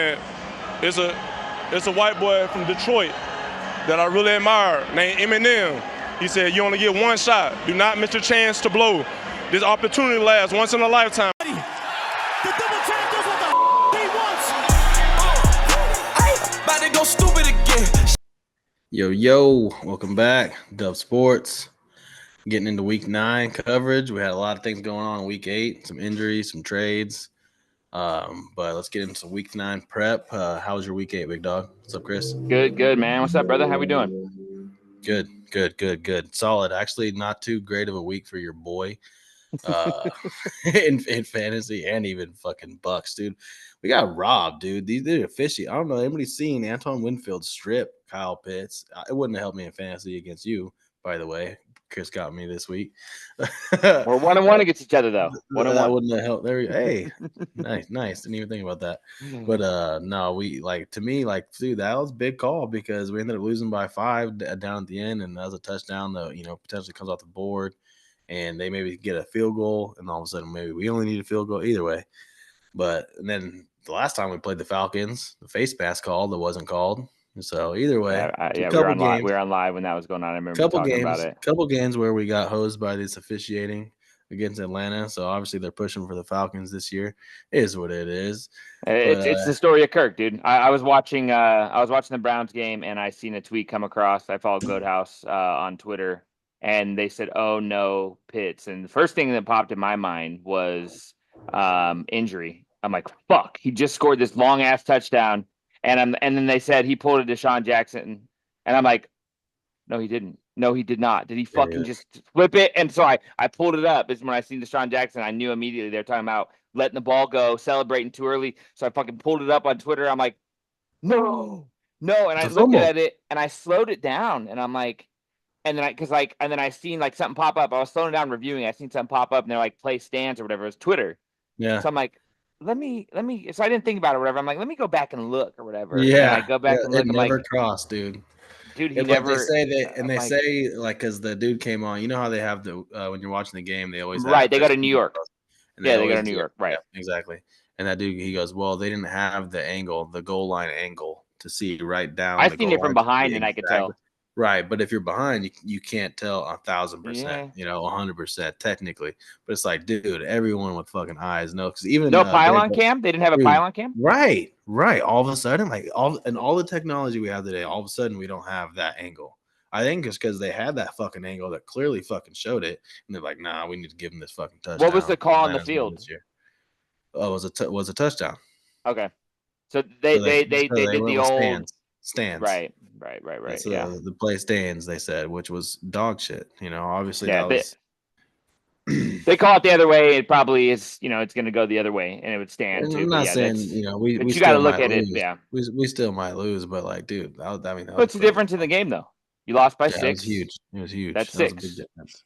It's a white boy from Detroit that I really admire named Eminem. He said, "You only get one shot. Do not miss your chance to blow. This opportunity lasts once in a lifetime." The double champ does what the he wants. About to go stupid again. Yo, welcome back. Dub Sports. Getting into week 9 coverage. We had a lot of things going on in week 8, some injuries, some trades. But let's get into some week 9 prep. How was your week 8, big dog? What's up, Chris? Good, man. What's up, brother? How we doing? Good. Solid. Actually, not too great of a week for your boy. In fantasy and even fucking Bucks, dude. We got robbed, dude. These are fishy. I don't know. Anybody seen Antoine Winfield strip Kyle Pitts? It wouldn't have helped me in fantasy against you, by the way. Chris got me this week. We're 1-1 against each other, though. 1-1. That wouldn't have helped. There, hey, nice. Didn't even think about that. But no, we to me, dude, that was a big call because we ended up losing by 5 down at the end, and that was a touchdown that potentially comes off the board. And they maybe get a field goal, and all of a sudden maybe we only need a field goal either way. And then the last time we played the Falcons, the face mask call that wasn't called. So either way, we were on live when that was going on. I remember talking about it. Couple games where we got hosed by this officiating against Atlanta. So obviously they're pushing for the Falcons this year. It is what it is. It's the story of Kirk, dude. I was watching the Browns game, and I seen a tweet come across. I followed Goathouse on Twitter. And they said, "Oh no, Pitts." And the first thing that popped in my mind was injury. I'm like, "Fuck!" He just scored this long ass touchdown, and then they said he pulled a Deshaun Jackson, and I'm like, "No, he didn't. No, he did not. Did he fucking just flip it?" And so I pulled it up. This is when I seen Deshaun Jackson. I knew immediately they were talking about letting the ball go, celebrating too early. So I fucking pulled it up on Twitter. I'm like, "No," and I looked at it and I slowed it down, and I'm like. And then I seen something pop up. I was slowing down reviewing. I seen something pop up, and they're like play stands or whatever. It was Twitter. Yeah. So I'm like, let me. So I didn't think about it or whatever. I'm like, let me go back and look or whatever. Yeah. And I go back and look. It never crossed, dude. Dude, he never. They say because the dude came on. You know how they have the when you're watching the game, they always right. They go to New York. They go to New York. Right. Yeah, exactly. And that dude, he goes, well, they didn't have the goal line angle to see right down. I seen it from behind, and I could tell. Right, but if you're behind, you can't tell 1,000%, 100% technically. But it's like, dude, everyone with fucking eyes know because even pylon cam. They didn't have a pylon cam. Right. All of a sudden, all the technology we have today, all of a sudden we don't have that angle. I think it's because they had that fucking angle that clearly fucking showed it, and they're like, nah, we need to give them this fucking touchdown. What was the call on the field this year? Oh, it was a touchdown. Okay, so they did the old stands. Right. So the play stands, they said, which was dog shit. Obviously they call it the other way. It probably is. It's going to go the other way, and it would stand too. I'm not saying we you got to look at it. Yeah, we still might lose, but dude, what's the difference in the game though? You lost by 6. It was huge. That's 6. Was a big difference.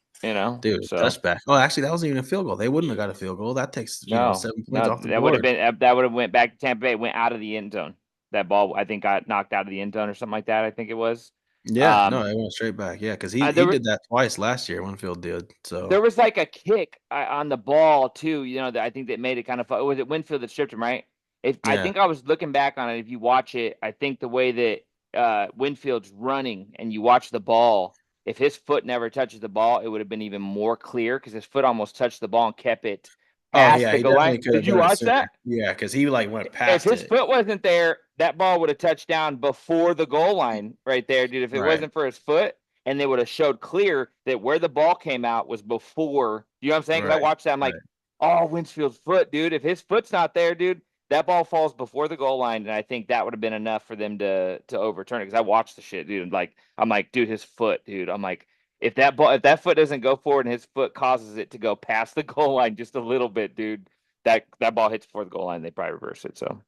Dude, touchback. Oh, actually, that wasn't even a field goal. They wouldn't have got a field goal. That takes 7 points off the board. That would have went back to Tampa Bay. It went out of the end zone. That ball, I think, got knocked out of the end zone or something like that. I think it was. Yeah, no, it went straight back. Yeah, because he did that twice last year. Winfield did. So there was like a kick on the ball too. That I think that made it kind of fun. Was it Winfield that stripped him? Right. I think I was looking back on it. If you watch it, I think the way that Winfield's running and you watch the ball, if his foot never touches the ball, it would have been even more clear because his foot almost touched the ball and kept it. Did you watch that? Yeah, because he went past. If his foot wasn't there, that ball would have touched down before the goal line right there, dude. If it wasn't for his foot, and they would have showed clear that where the ball came out was before. You know what I'm saying? Because I watched that, I'm like, oh, Winfield's foot, dude. If his foot's not there, dude, that ball falls before the goal line, and I think that would have been enough for them to overturn it. Because I watched the shit, dude. I'm like, dude, his foot, dude. I'm like. If that foot doesn't go forward and his foot causes it to go past the goal line just a little bit, dude, that ball hits before the goal line, they probably reverse it. So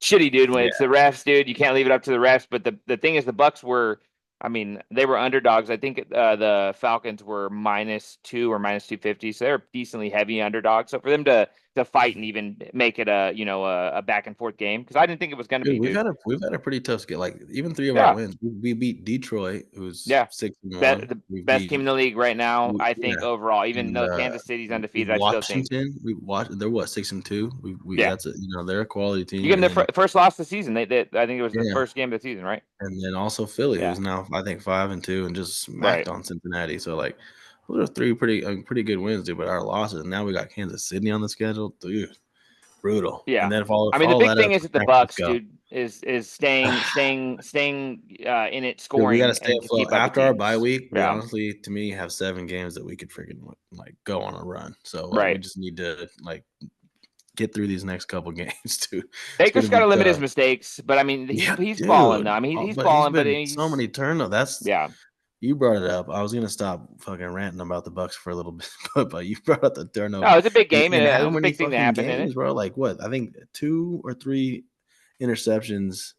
shitty, dude. When it's the refs, dude, you can't leave it up to the refs. But the thing is, the Bucks were, they were underdogs. I think the Falcons were -2 or -250, so they're decently heavy underdogs. So for them to to fight and even make it a back and forth game because I didn't think it was going to Dude, be. Dude. we've had a pretty tough schedule. Like even 3 of our Yeah, wins, we beat Detroit, who's yeah. 6-1. The We best team in the league right now, I think yeah, overall. Even and though Kansas City's undefeated, I still think. Washington, they're what 6-2. Yeah, That's they're a quality you team, give and them then the first loss of the season. I think it was the yeah, first game of the season, right? and then also Philly, Yeah, who's now I think 5-2 and just smacked right. on Cincinnati. So like those are three pretty good wins, dude. But our losses, and now we got Kansas City on the schedule, dude. Brutal. And Yeah. then I mean, the follow big that up thing is with that the San Bucks, Francisco. dude, is staying in it, Dude, we got to scoring, stay and to afloat. keep up with After our bye teams. week, we Yeah, honestly, to me, have 7 games that we could freaking like go on a run. So like, we right. just need to like get through these next couple games too. It's Baker's gonna got be to limit his tough. mistakes, but I mean, Yeah, he's balling though. dude. I mean, he's But he's balling, but been so he's many turnovers. That's yeah. you brought it up. I was gonna stop fucking ranting about the Bucks for a little bit, but you brought up the No, turnover. it's a big game, And and it how was a many big thing that fucking happened in it. games, bro? Like what? I think 2 or 3 interceptions,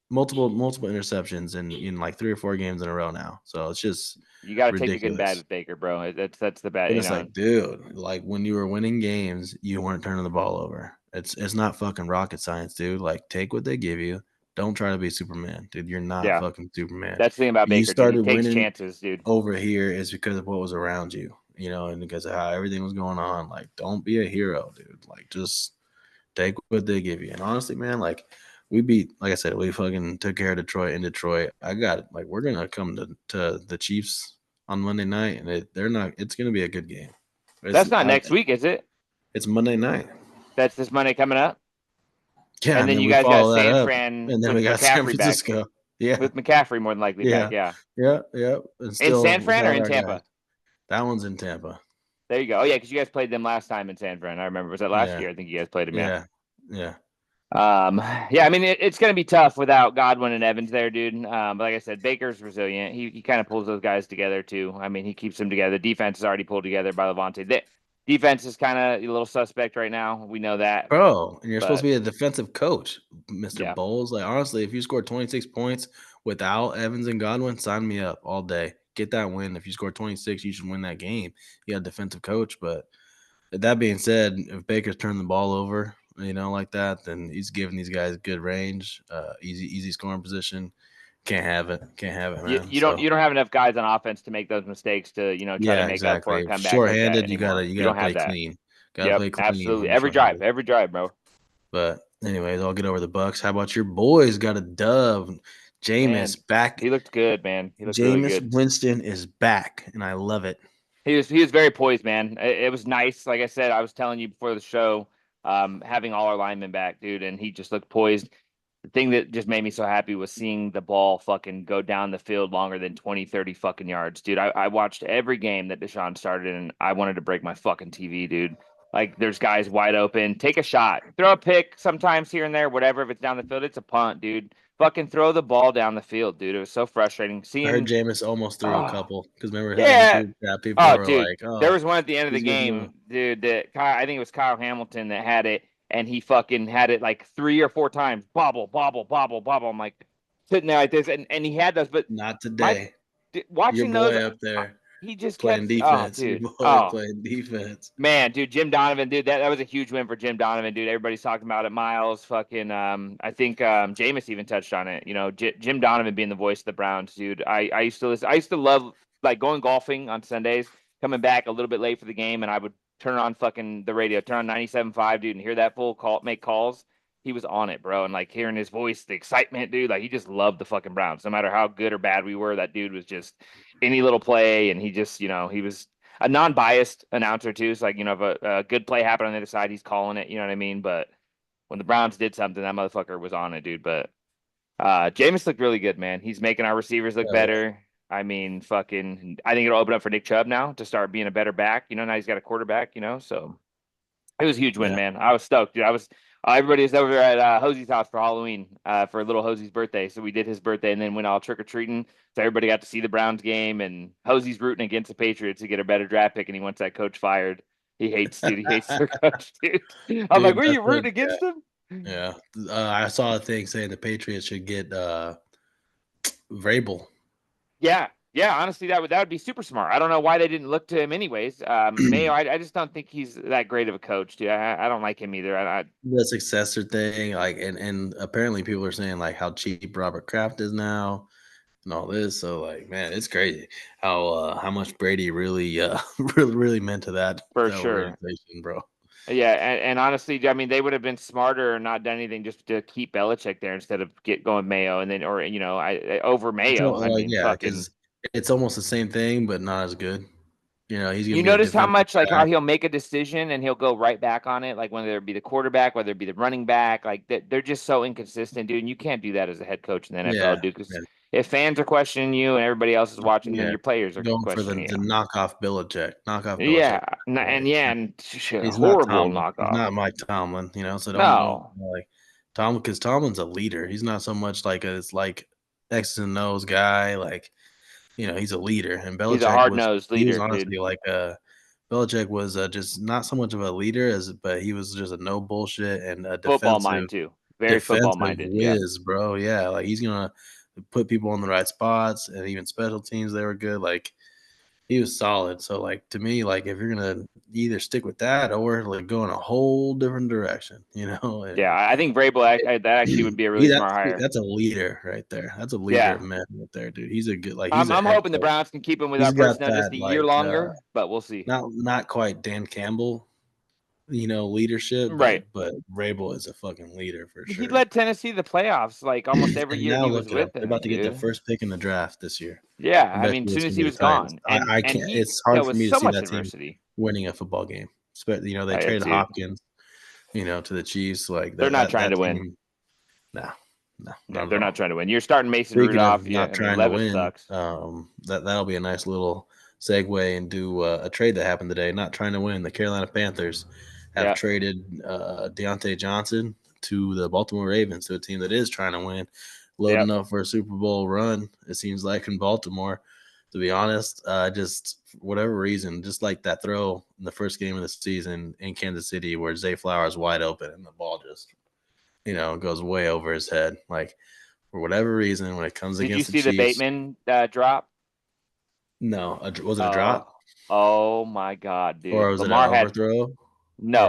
multiple interceptions in like 3 or 4 games in a row now. So it's just You got to take the good and bad ridiculous. with Baker, bro. That's the bad, But it's like, dude, like when you were winning games, you weren't turning the ball over. It's not fucking rocket science, dude. Like take what they give you. Don't try to be Superman, dude. You're not Yeah, fucking Superman. that's the thing about You Baker, dude. He started takes winning chances, dude. over here is because of what was around you, and because of how everything was going on. Like, don't be a hero, dude. Like, just take what they give you. And honestly, man, like like I said, we fucking took care of Detroit in Detroit. I got it. Like, we're gonna come to the Chiefs on Monday night, and it's gonna be a good game. That's not next week, is it? It's Monday night. That's this Monday coming up. Yeah, And then then you we guys got follow that San up, Fran and then we with got San McCaffrey back. Francisco. Yeah, With McCaffrey more than likely back, yeah. yeah. And In still San Fran or without in our guys. Tampa? That one's in Tampa. There you go. Oh yeah, because you guys played them last time in San Fran. I remember. Was that last year? I think you guys played them. Yeah. Yeah. Yeah. I mean, it's going to be tough without Godwin and Evans there, dude. But like I said, Baker's resilient. He kind of pulls those guys together too. I mean, he keeps them together. The defense is already pulled together by Levante. The defense is kind of a little suspect right now. We know that, Bro, and you're supposed but to be a defensive coach, Mr. yeah, Bowles. Like, honestly, if you scored 26 points without Evans and Godwin, sign me up all day. Get that win. If you score 26, you should win that game. You got a defensive coach. But that being said, if Baker's turned the ball over, like that, then he's giving these guys good range, easy scoring position. Can't have it, man. you don't have enough guys on offense to make those mistakes to try to Yeah, make up for a exactly. comeback like that Short-handed, you anymore. gotta You don't play have that. clean. Gotta Yep, play clean absolutely. when you're short-handed. Every drive, bro. But anyways, I'll get over the Bucks. How about your boys? Got a dub. Man, Jameis back. he looked good, man. He looked really Jameis good. Winston is back, and I love it. He was very poised, man. It was nice. Like I said, I was telling you before the show, having all our linemen back, dude, and he just looked poised. The thing that just made me so happy was seeing the ball fucking go down the field longer than 20, 30 fucking yards. Dude, I watched every game that Deshaun started, and I wanted to break my fucking TV, dude. Like, there's guys wide open. Take a shot. Throw a pick sometimes here and there, whatever. If it's down the field, it's a punt, dude. Fucking throw the ball down the field, dude. It was so frustrating. I heard Jameis almost threw a couple because remember yeah. people were dude, like, "Oh, there was one at the end of the he's gonna do game, dude. That I think it was Kyle Hamilton that had it, and he fucking had it like 3 or 4 times. Bobble, bobble, bobble, bobble. I'm like sitting there like this, and he had those, but not today." Watching Your boy those up there he just playing kept, defense. dude. Your boy playing defense. Man, dude, Jim Donovan, dude, that was a huge win for Jim Donovan, dude. Everybody's talking about it. Miles, fucking, I think Jameis even touched on it. Jim Donovan being the voice of the Browns, dude. I used to listen. I used to love like going golfing on Sundays, coming back a little bit late for the game, and I would turn on fucking the radio, turn on 97.5, dude, and hear that full call, make calls. He was on it, bro, and like hearing his voice, the excitement, dude. Like he just loved the fucking Browns, no matter how good or bad we were. That dude was just any little play, and he just, he was a non-biased announcer too. So like, if a good play happened on the other side, he's calling it. You know what I mean? But when the Browns did something, that motherfucker was on it, dude. But Jameis looked really good, man. He's making our receivers look better. I mean, fucking, I think it'll open up for Nick Chubb now to start being a better back. Now he's got a quarterback. So it was a huge win, man. I was stoked, dude. Everybody was over at Hosey's house for Halloween for little Hosey's birthday. So we did his birthday and then went all trick-or-treating. So everybody got to see the Browns game, and Hosey's rooting against the Patriots to get a better draft pick, and he wants that coach fired. He hates their coach, dude. I'm like, were you rooting against him? Yeah. I saw a thing saying the Patriots should get Vrabel. Yeah. Yeah, honestly, that would be super smart. I don't know why they didn't look to him anyways. Mayo, I just don't think he's that great of a coach, dude. I don't like him either. The successor thing, like, and apparently people are saying like how cheap Robert Kraft is now and all this. So like, man, it's crazy how much Brady really really meant to For that sure. organization, bro. Yeah, and honestly, I mean, they would have been smarter or not done anything just to keep Belichick there instead of going Mayo and then, or over It's Mayo. I like, mean, yeah, fucking. because it's almost the same thing, but not as good. He's gonna You be a notice how defensive much like guy. how he'll make a decision and he'll go right back on it, like whether it be the quarterback, whether it be the running back, like they're just so inconsistent, dude. And you can't do that as a head coach in the NFL, Yeah, dude. Because yeah, if fans are questioning you and everybody else is watching, then yeah. your players are Going for the questioning you. knockoff Belichick, Yeah, and Like, yeah, and he's not horrible Tomlin. He's knockoff. not Mike Tomlin. So don't No, like Tomlin, because Tomlin's a leader. He's not so much like it's like X's and O's guy. Like, he's a leader. And he's a Belichick hard was nosed he was leader, dude. honestly like Belichick was just not so much of a leader but he was just a no bullshit and a Football mind too, very football defensive minded. Yeah, whiz, bro. Yeah, like he's gonna put people in the right spots, and even special teams they were good. Like, he was solid. So like, to me, like, if you're gonna either stick with that or like go in a whole different direction, yeah. and I think Vrabel that actually would be a really smart hire. that's a leader right there. That's a leader of Yeah, men right there, dude. He's a good, like, he's I'm a I'm head hoping the coach. Browns can keep him with He's our got personnel just that a year like longer, but we'll see. not quite Dan Campbell, leadership, Right. but Vrabel is a fucking leader for He sure. led Tennessee to the playoffs like almost every And year now he was look at them. with They're about them, to get the dude. first pick in the draft this year. Yeah, I I bet mean, you as it's soon as gonna he be was the Titans. gone, I and can't. he It's hard there for was me to so see much that team adversity. winning a football game. They I did traded too. Hopkins, to the Chiefs. Like They're not trying that to win. team. No, no, Yeah, not at they're all. not trying to win. You're starting Mason Speaking Rudolph. of Yeah, not I mean trying to Levis win, sucks. that'll be a nice little segue into a trade that happened today. Not trying to win. The Carolina Panthers have Yeah, traded Deontay Johnson to the Baltimore Ravens, to a team that is trying to win, yeah. loading up for a Super Bowl run. It seems like in Baltimore. To be honest, just for whatever reason, just like that throw in the first game of the season in Kansas City where Zay Flowers wide open and the ball just goes way over his head. Like, for whatever reason, when it comes Did you against the see the Chiefs, Bateman drop? no, was it a Oh, drop oh my God, or dude! was it an Lamar had overthrow or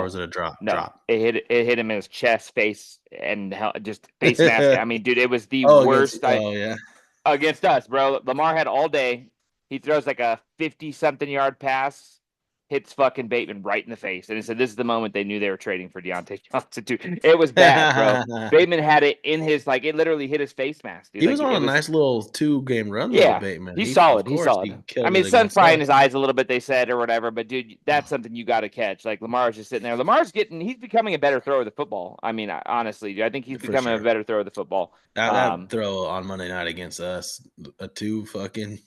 was no, it a drop? no. Drop. It hit him in his chest, face, and just face mask. I mean, dude, it was the Oh, against worst. yeah. Against us, bro. Lamar had all day. He throws like a 50-something yard pass, hits fucking Bateman right in the face. And he said, this is the moment they knew they were trading for Deontay Johnson, too. It was bad, bro. Bateman had it in his, like, it literally hit his face mask, dude. He Like, was on it a was, nice little 2-game run though, yeah, Bateman. he's Of solid. He's course solid. he I killed mean, it sun's against probably in us. his eyes a little bit, they said, or whatever. But, dude, that's something you got to catch. Like, Lamar's just sitting there. He's becoming a better thrower of the football. I mean, honestly, dude, I think he's For becoming a sure. better thrower of the football. That throw on Monday night against us, a 2 fucking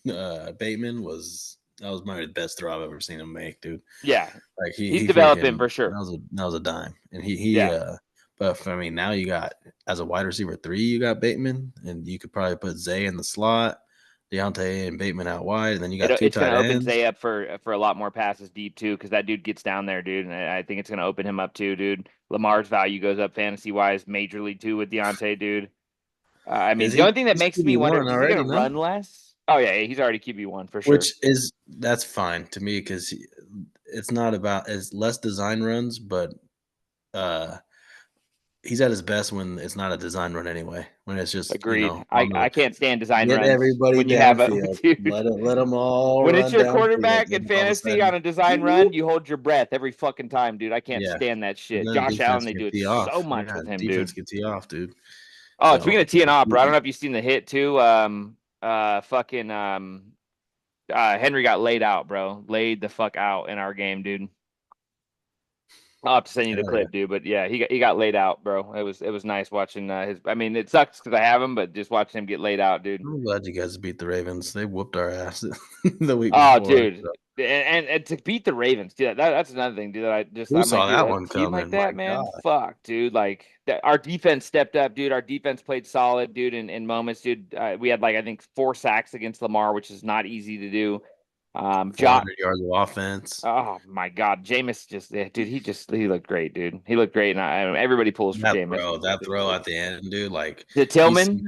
Bateman that was my best throw I've ever seen him make, dude. Yeah, Like, he's he developing freaking for sure. that was a dime. And Yeah. but I mean, now you got, as a wide receiver 3, you got Bateman, and you could probably put Zay in the slot, Deontay and Bateman out wide, and then you got 2 It's going tight to open ends. Zay up for a lot more passes deep too, because that dude gets down there, dude, and I think it's going to open him up too, dude. Lamar's value goes up fantasy wise majorly too with Deontay, dude. I mean, the only thing that He's makes me wonder QB1 is he going already, to no? run less? Oh yeah, he's already QB1 for sure. That's fine to me, because it's not about, it's less design runs, but uh he's at his best when it's not a design run anyway. When it's just, Agreed. on the I can't stand design get runs everybody when you have a downfield. dude. Let them all When it's run your downfield, quarterback in and all of a fantasy on sudden, a design run, whoop, you hold your breath every fucking time, dude. I can't yeah. stand that And shit. then Josh Allen, defense they can do it tee so off. much Yeah, with him, defense dude. can tee off, dude. Oh, speaking So of teeing off, bro, I don't know if you've seen the hit too. Fucking Henry got laid out, bro. Laid the fuck out in our game, dude. I'll have to send you the hell yeah. clip, dude. But yeah, he got laid out, bro. It was nice watching his. I mean, it sucks because I have him, but just watching him get laid out, dude. I'm glad you guys beat the Ravens. They whooped our ass the week Oh, before. dude, So. and to beat the Ravens, dude, that's another thing, dude. Who I'm like, saw dude, that a one team like coming? My that, man, God. fuck, dude. Like our defense stepped up, dude. Our defense played solid, dude. In moments, dude, we had like I think 4 sacks against Lamar, which is not easy to do. John, 400 yards of offense. oh my God, Jameis he looked great, dude. He looked great, and everybody pulls for Jameis. That throw at the end, dude. Like To Tillman,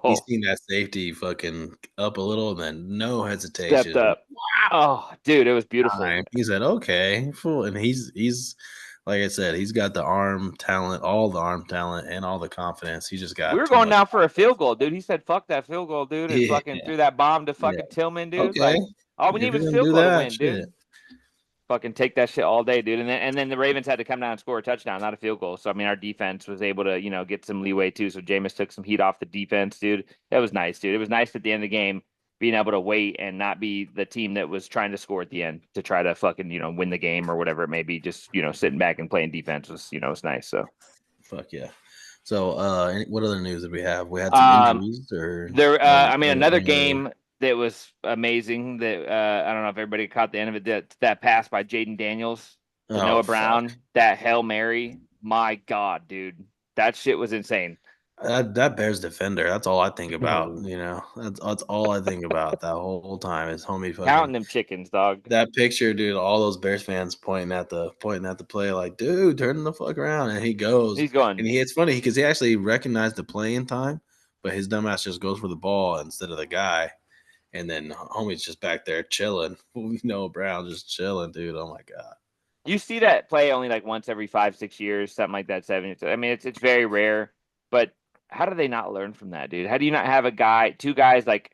he's seen that safety fucking up a little, and then no stepped hesitation. up. Oh, dude, it was beautiful. He said, "Okay, fool," and he's like I said, he's got the arm talent, all the arm talent, and all the confidence. He just got. We were too going much down for a field goal, dude. He said, "Fuck that field goal, dude," and Yeah. fucking threw that bomb to Yeah. fucking Tillman, dude. Okay, Like, all we if need was you're a gonna field do goal to that, win, shit. dude. Fucking take that shit all day, dude. And then the Ravens had to come down and score a touchdown, not a field goal. So I mean, our defense was able to, get some leeway too. So Jameis took some heat off the defense, dude. That was nice, dude. It was nice at the end of the game being able to wait and not be the team that was trying to score at the end to try to fucking, win the game or whatever it may be. Just, sitting back and playing defense was, was nice. So fuck yeah. So what other news did we have? We had some injuries another game that was amazing that I don't know if everybody caught the end of it. That pass by Jaden Daniels to Noah Brown, that Hail Mary. My God, dude. That shit was insane. That Bears defender. That's all I think about. That's all I think about that whole time is homie fucking Counting them chickens, dog. That picture, dude. All those Bears fans pointing at the play, like, dude, turn the fuck around, and he goes. He's going, and it's funny because he actually recognized the play in time, but his dumbass just goes for the ball instead of the guy, and then homie's just back there chilling. Noah Brown just chilling, dude. Oh my God. You see that play only like once every 5-6 years, something like that. 7. I mean, it's very rare, but. How do they not learn from that, dude? How do you not have two guys like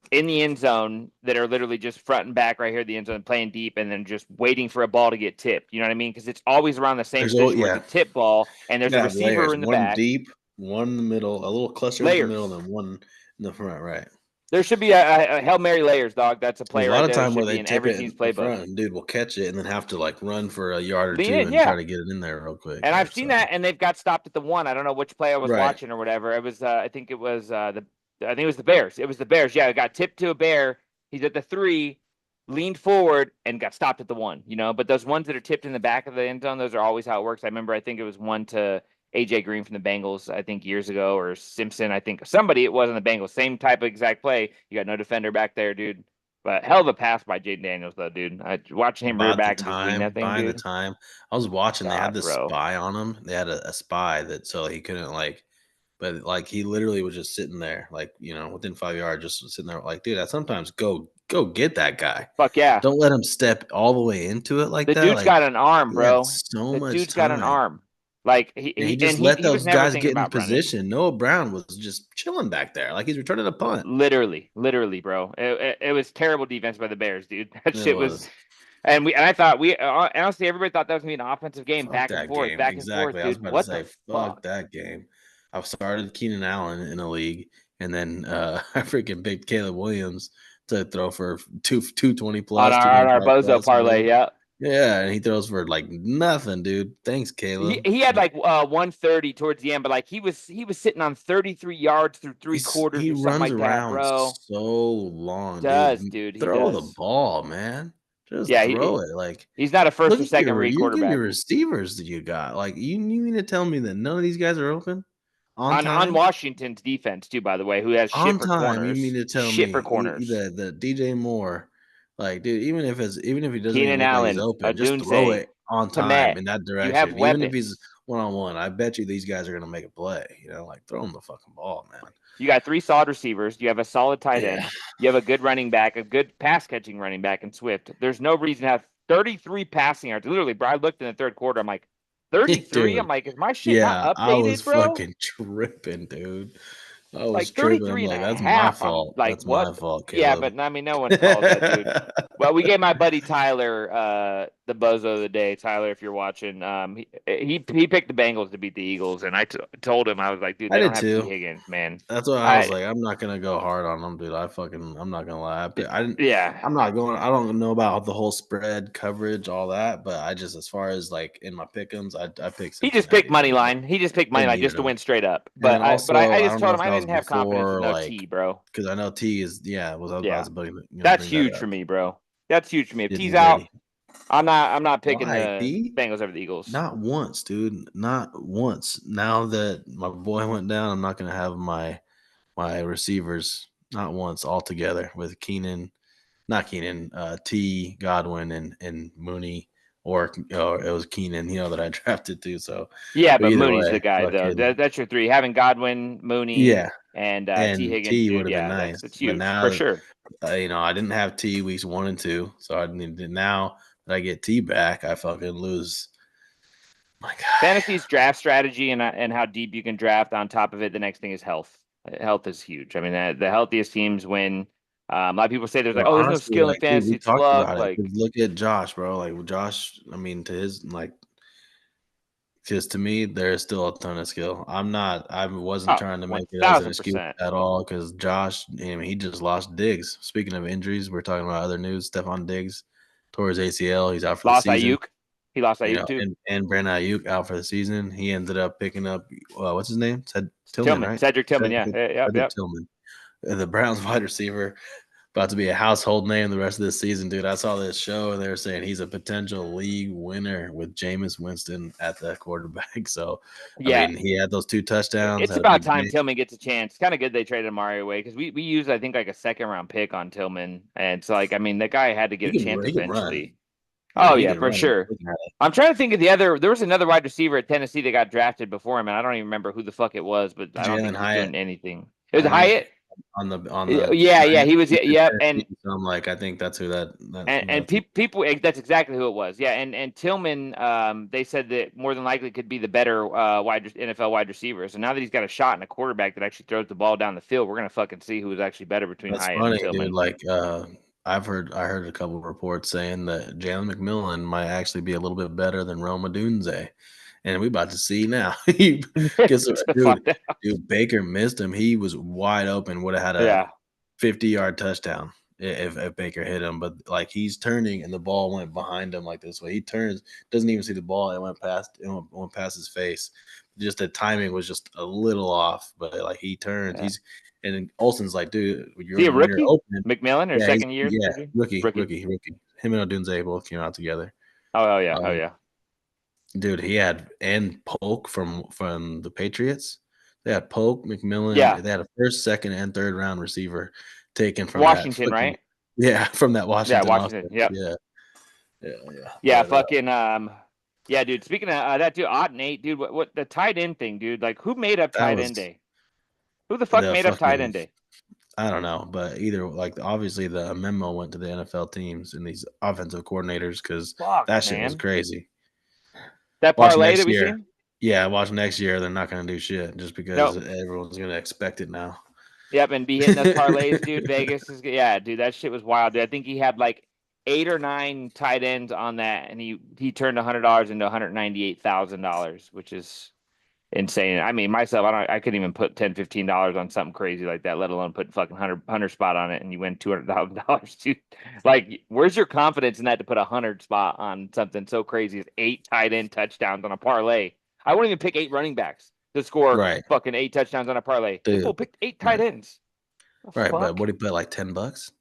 in the end zone that are literally just front and back right here at the end zone playing deep and then just waiting for a ball to get tipped? You know what I mean? Because it's always around the same position where it's a tip ball and there's a receiver in the back. One deep, one in the middle, a little cluster in the middle, and then one in the front, right? There should be a Hail Mary layers, dog. That's a play right there. A lot of time where they tip it in front, and dude will catch it and then have to like run for a yard or two and try to get it in there real quick. And I've seen that, and they've got stopped at the 1. I don't know which play I was watching or whatever. It was, I think it was the Bears. It was the Bears. Yeah, it got tipped to a Bear. He's at the 3, leaned forward, and got stopped at the 1. But those ones that are tipped in the back of the end zone, those are always how it works. I remember. I think it was one to AJ Green from the Bengals, I think years ago, or Simpson, I think somebody it was in the Bengals, same type of exact play. You got no defender back there, dude. But hell of a pass by Jaden Daniels, though, dude. Watching him rear back and that thing, dude. The time I was watching, they had this spy on him. They had a spy that so he couldn't but like he literally was just sitting there, like within 5 yards, just sitting there, like, dude. I sometimes go get that guy. Fuck yeah! Don't let him step all the way into it like that. The dude's got an arm, bro. The dude's got an arm. Like he just let those guys get in position. Running. Noah Brown was just chilling back there, like he's returning a punt. Literally, bro. It was terrible defense by the Bears, dude. That shit was. And I thought honestly everybody thought that was gonna be an offensive game, back and forth, and forth, dude. I was about to say, fuck that game. I started Keenan Allen in a league, and then I freaking picked Caleb Williams to throw for 220 plus on our Bozo parlay, yeah. Yeah, and he throws for like nothing, dude. Thanks, Caleb. He had like 130 towards the end, but like he was sitting on 33 yards through 3 quarters. He runs around bro. So long. Dude. Throw the ball, man. Just throw it. Like he's not a first or second read quarterback. Look at your receivers that you got. Like you mean to tell me that none of these guys are open on Washington's defense too? By the way, who has shit for corners? You mean to tell shit me for corners? The DJ Moore. Like, dude, even if he doesn't Keenan Allen, he's open, just throw it on time in that direction. Even if he's 1-on-1, I bet you these guys are gonna make a play. Like throw him the fucking ball, man. You got 3 solid receivers. You have a solid tight end. You have a good running back, a good pass catching running back in Swift. There's no reason to have 33 passing yards. Literally, bro, I looked in the third quarter. I'm like, 33. Dude, I'm like, is my shit not updated, I was bro? fucking tripping, dude. I was like 33 tripping. and That's a half. my fault. Like, that's what? my fault, Caleb. Yeah, but I mean, no one calls that, dude. Well, we gave my buddy Tyler the bozo of the day. Tyler, if you're watching, he picked the Bengals to beat the Eagles, and I told him, I was like, dude, they don't have T. Higgins, man. That's what I was like. I'm not gonna go hard on them, dude. I'm not gonna lie. I'm not going. I don't know about the whole spread coverage, all that, but I just, as far as like in my pick'ems, I picked. He just picked money line. He just picked money line just to win straight up. But I just told him I didn't have confidence in no T, bro. Because I know T is that's huge for me, bro. That's huge for me. If T's out, I'm not picking the Bengals over the Eagles. Not once, dude. Not once. Now that my boy went down, I'm not gonna have my receivers not once all together with Keenan not Keenan, T, Godwin, and Mooney, or it was Keenan, that I drafted too. So, Yeah, but but either Mooney's way, the guy though. fucking That's your three. Having Godwin, Mooney, yeah. and T And Higgins, T dude. would have been Yeah, nice, that's but huge for now, sure. I didn't have T weeks 1 and 2, so I didn't. Now that I get T back, I fucking lose my guy. Fantasy's draft strategy and how deep you can draft. On top of it, the next thing is health. Health is huge. I mean, the healthiest teams win. A lot of people say there's like, Well, oh, there's no honestly, skill in like, dude, fantasy. we It's talked luck. about it. Like, 'Cause look at Josh, bro. Like Josh, I mean, to his because to me, there is still a ton of skill. I wasn't oh, trying to make it as an excuse 1000%. at all because Josh, he just lost Diggs. Speaking of injuries, we're talking about other news. Stephon Diggs tore his ACL. He's out for the Lost season. Ayuk. He lost Ayuk too. And Brandon Ayuk out for the season. He ended up picking up what's his name? Tillman, right? Cedric Tillman. Yeah. Yep. Cedric Tillman, the Browns wide receiver, about to be a household name the rest of this season, dude. I saw this show and they were saying he's a potential league winner with Jameis Winston at the quarterback. So, I Yeah. mean, he had those 2 touchdowns. It's Had a about big time game. Tillman gets a chance. It's kind of good they traded Amari away because we used, I think, like a second round pick on Tillman. And it's like, I mean, the guy had to get a chance He can run. eventually. Yeah, Oh, he yeah, can for run. sure. I'm trying to think of there was another wide receiver at Tennessee that got drafted before him, and I don't even remember who the fuck it was, but I don't think Jalen he was Hyatt. doing anything. It was I think Hyatt. on the Yeah, Giants, he was. he did Yep, that too. So I'm like, I think that's who and that's who. people, that's exactly who it was. Yeah, and Tillman, they said that more than likely could be the better NFL wide receiver. So now that he's got a shot and a quarterback that actually throws the ball down the field, we're gonna fucking see who's actually better between That's Hyatt and funny, dude. Tillman. Like, I heard a couple of reports saying that Jalen McMillan might actually be a little bit better than Roma Dunze, and we about to see now. He gets dude. Baker missed him. He was wide open. Would have had a Yeah, 50-yard touchdown if Baker hit him. But like he's turning and the ball went behind him like this way. He turns, doesn't even see the ball. It went past his face. Just the timing was just a little off. But like he turns, yeah. and then Olsen's like, dude, Is he a when you're rookie? open, McMillan or yeah, second year? rookie. Rookie. Him and Odunze both came out together. Oh yeah. Oh Um, yeah. dude, he had and Polk from the Patriots. They had Polk, McMillan. Yeah. They had a first, second, and third round receiver taken from Washington, right? from that Yeah, Washington Washington. offense. Yep. Yeah. Yeah, But, fucking yeah, dude. Speaking of that dude, Ott and Eight, dude, what the tight end thing, dude? Like, who made up that tight was end day? Who the fuck the made up tight fucking end day? I don't know, but either like obviously the memo went to the NFL teams and these offensive coordinators because Fuck, that shit was man. crazy. That Watch parlay next that we year. seen? Yeah, watch next year. They're not going to do shit just because No. everyone's going to expect it now. Yep, and be hitting us parlays, dude. Vegas is yeah, dude. That shit was wild, dude. I think he had like 8 or 9 tight ends on that, and he turned $100 into $198,000, which is insane. I mean, myself, I couldn't even put $10-15 on something crazy like that, let alone put fucking 100 spot on it, and you win $200,000, dude. Like, where's your confidence in that to put 100 spot on something so crazy as 8 tight end touchdowns on a parlay? I wouldn't even pick 8 running backs to score Right. fucking 8 touchdowns on a parlay. This fool picked 8 tight ends. Right, Fuck? but what did he put, like $10?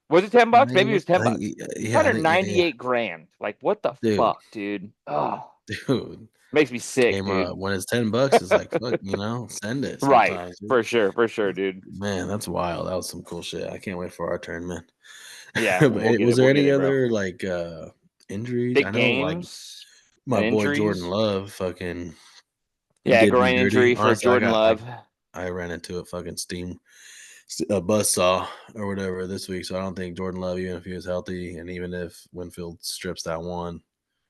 Was it $10? Maybe it was $10. Like, yeah, 198 grand. Like, what the Dude. fuck, dude? Oh, dude. makes me sick, Came dude. up when it's $10, it's like fuck, send it. Right, Dude. for sure, dude. Man, that's wild. That was some cool shit. I can't wait for our turn, man. Yeah, But we'll there get any it, bro. other like injuries? Big I know, like games, my boy injuries. Jordan Love, fucking Yeah, did me groin dirty. injury for Honestly, Jordan Love. I ran into a fucking a buzzsaw or whatever this week. So I don't think Jordan Love, even if he was healthy, and even if Winfield strips that one,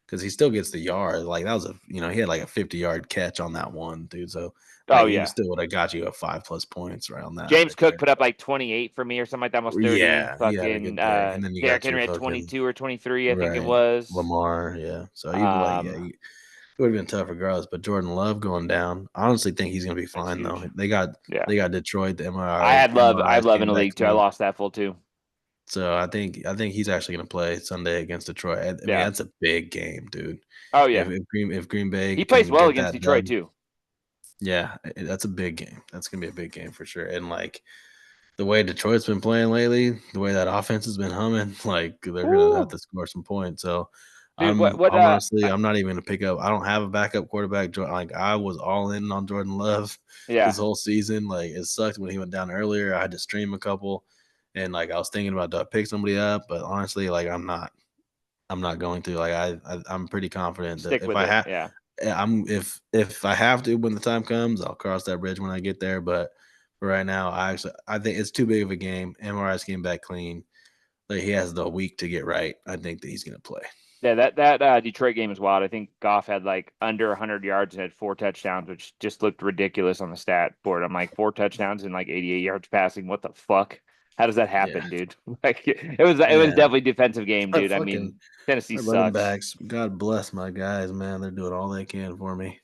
because he still gets the yard. Like that was he had like a 50-yard catch on that one, dude. So like, he still would have got you a 5+ points around that. James right Cook there. put up like 28 for me or something like that, almost 30. Yeah, he had a fucking good day. And then you Derrick got your Henry had fucking 22 or 23, I think it right, was. Lamar, yeah. So you'd be like, it would have been tough regardless. But Jordan Love going down, I honestly think he's gonna be fine though. They got Detroit, the MRI. I had Love in the league too. I clean. lost that full too. So I think he's actually gonna play Sunday against Detroit. I mean, that's a big game, dude. Oh yeah. If Green Bay he plays well against Detroit too. Yeah, that's a big game. That's gonna be a big game for sure. And like the way Detroit's been playing lately, the way that offense has been humming, like they're gonna have to score some points. So dude, I'm honestly, I'm not even gonna pick up. I don't have a backup quarterback. Like I was all in on Jordan Love this whole season. Like it sucked when he went down earlier. I had to stream a couple, And like I was thinking about to pick somebody up, but honestly, like I'm not going to. Like I'm pretty confident that Stick if with I it. have, Yeah. if I have to when the time comes, I'll cross that bridge when I get there. But for right now, I think it's too big of a game. MRI's came back clean. Like he has the week to get right. I think that he's gonna play. Yeah, that Detroit game is wild. I think Goff had like under 100 yards and had 4 touchdowns, which just looked ridiculous on the stat board. I'm like 4 touchdowns and like 88 yards passing. What the fuck? How does that Yeah, happen, dude? Like it was yeah. definitely a defensive game, Our dude. I fucking mean, Tennessee our running sucks. backs. God bless my guys, man. They're doing all they can for me.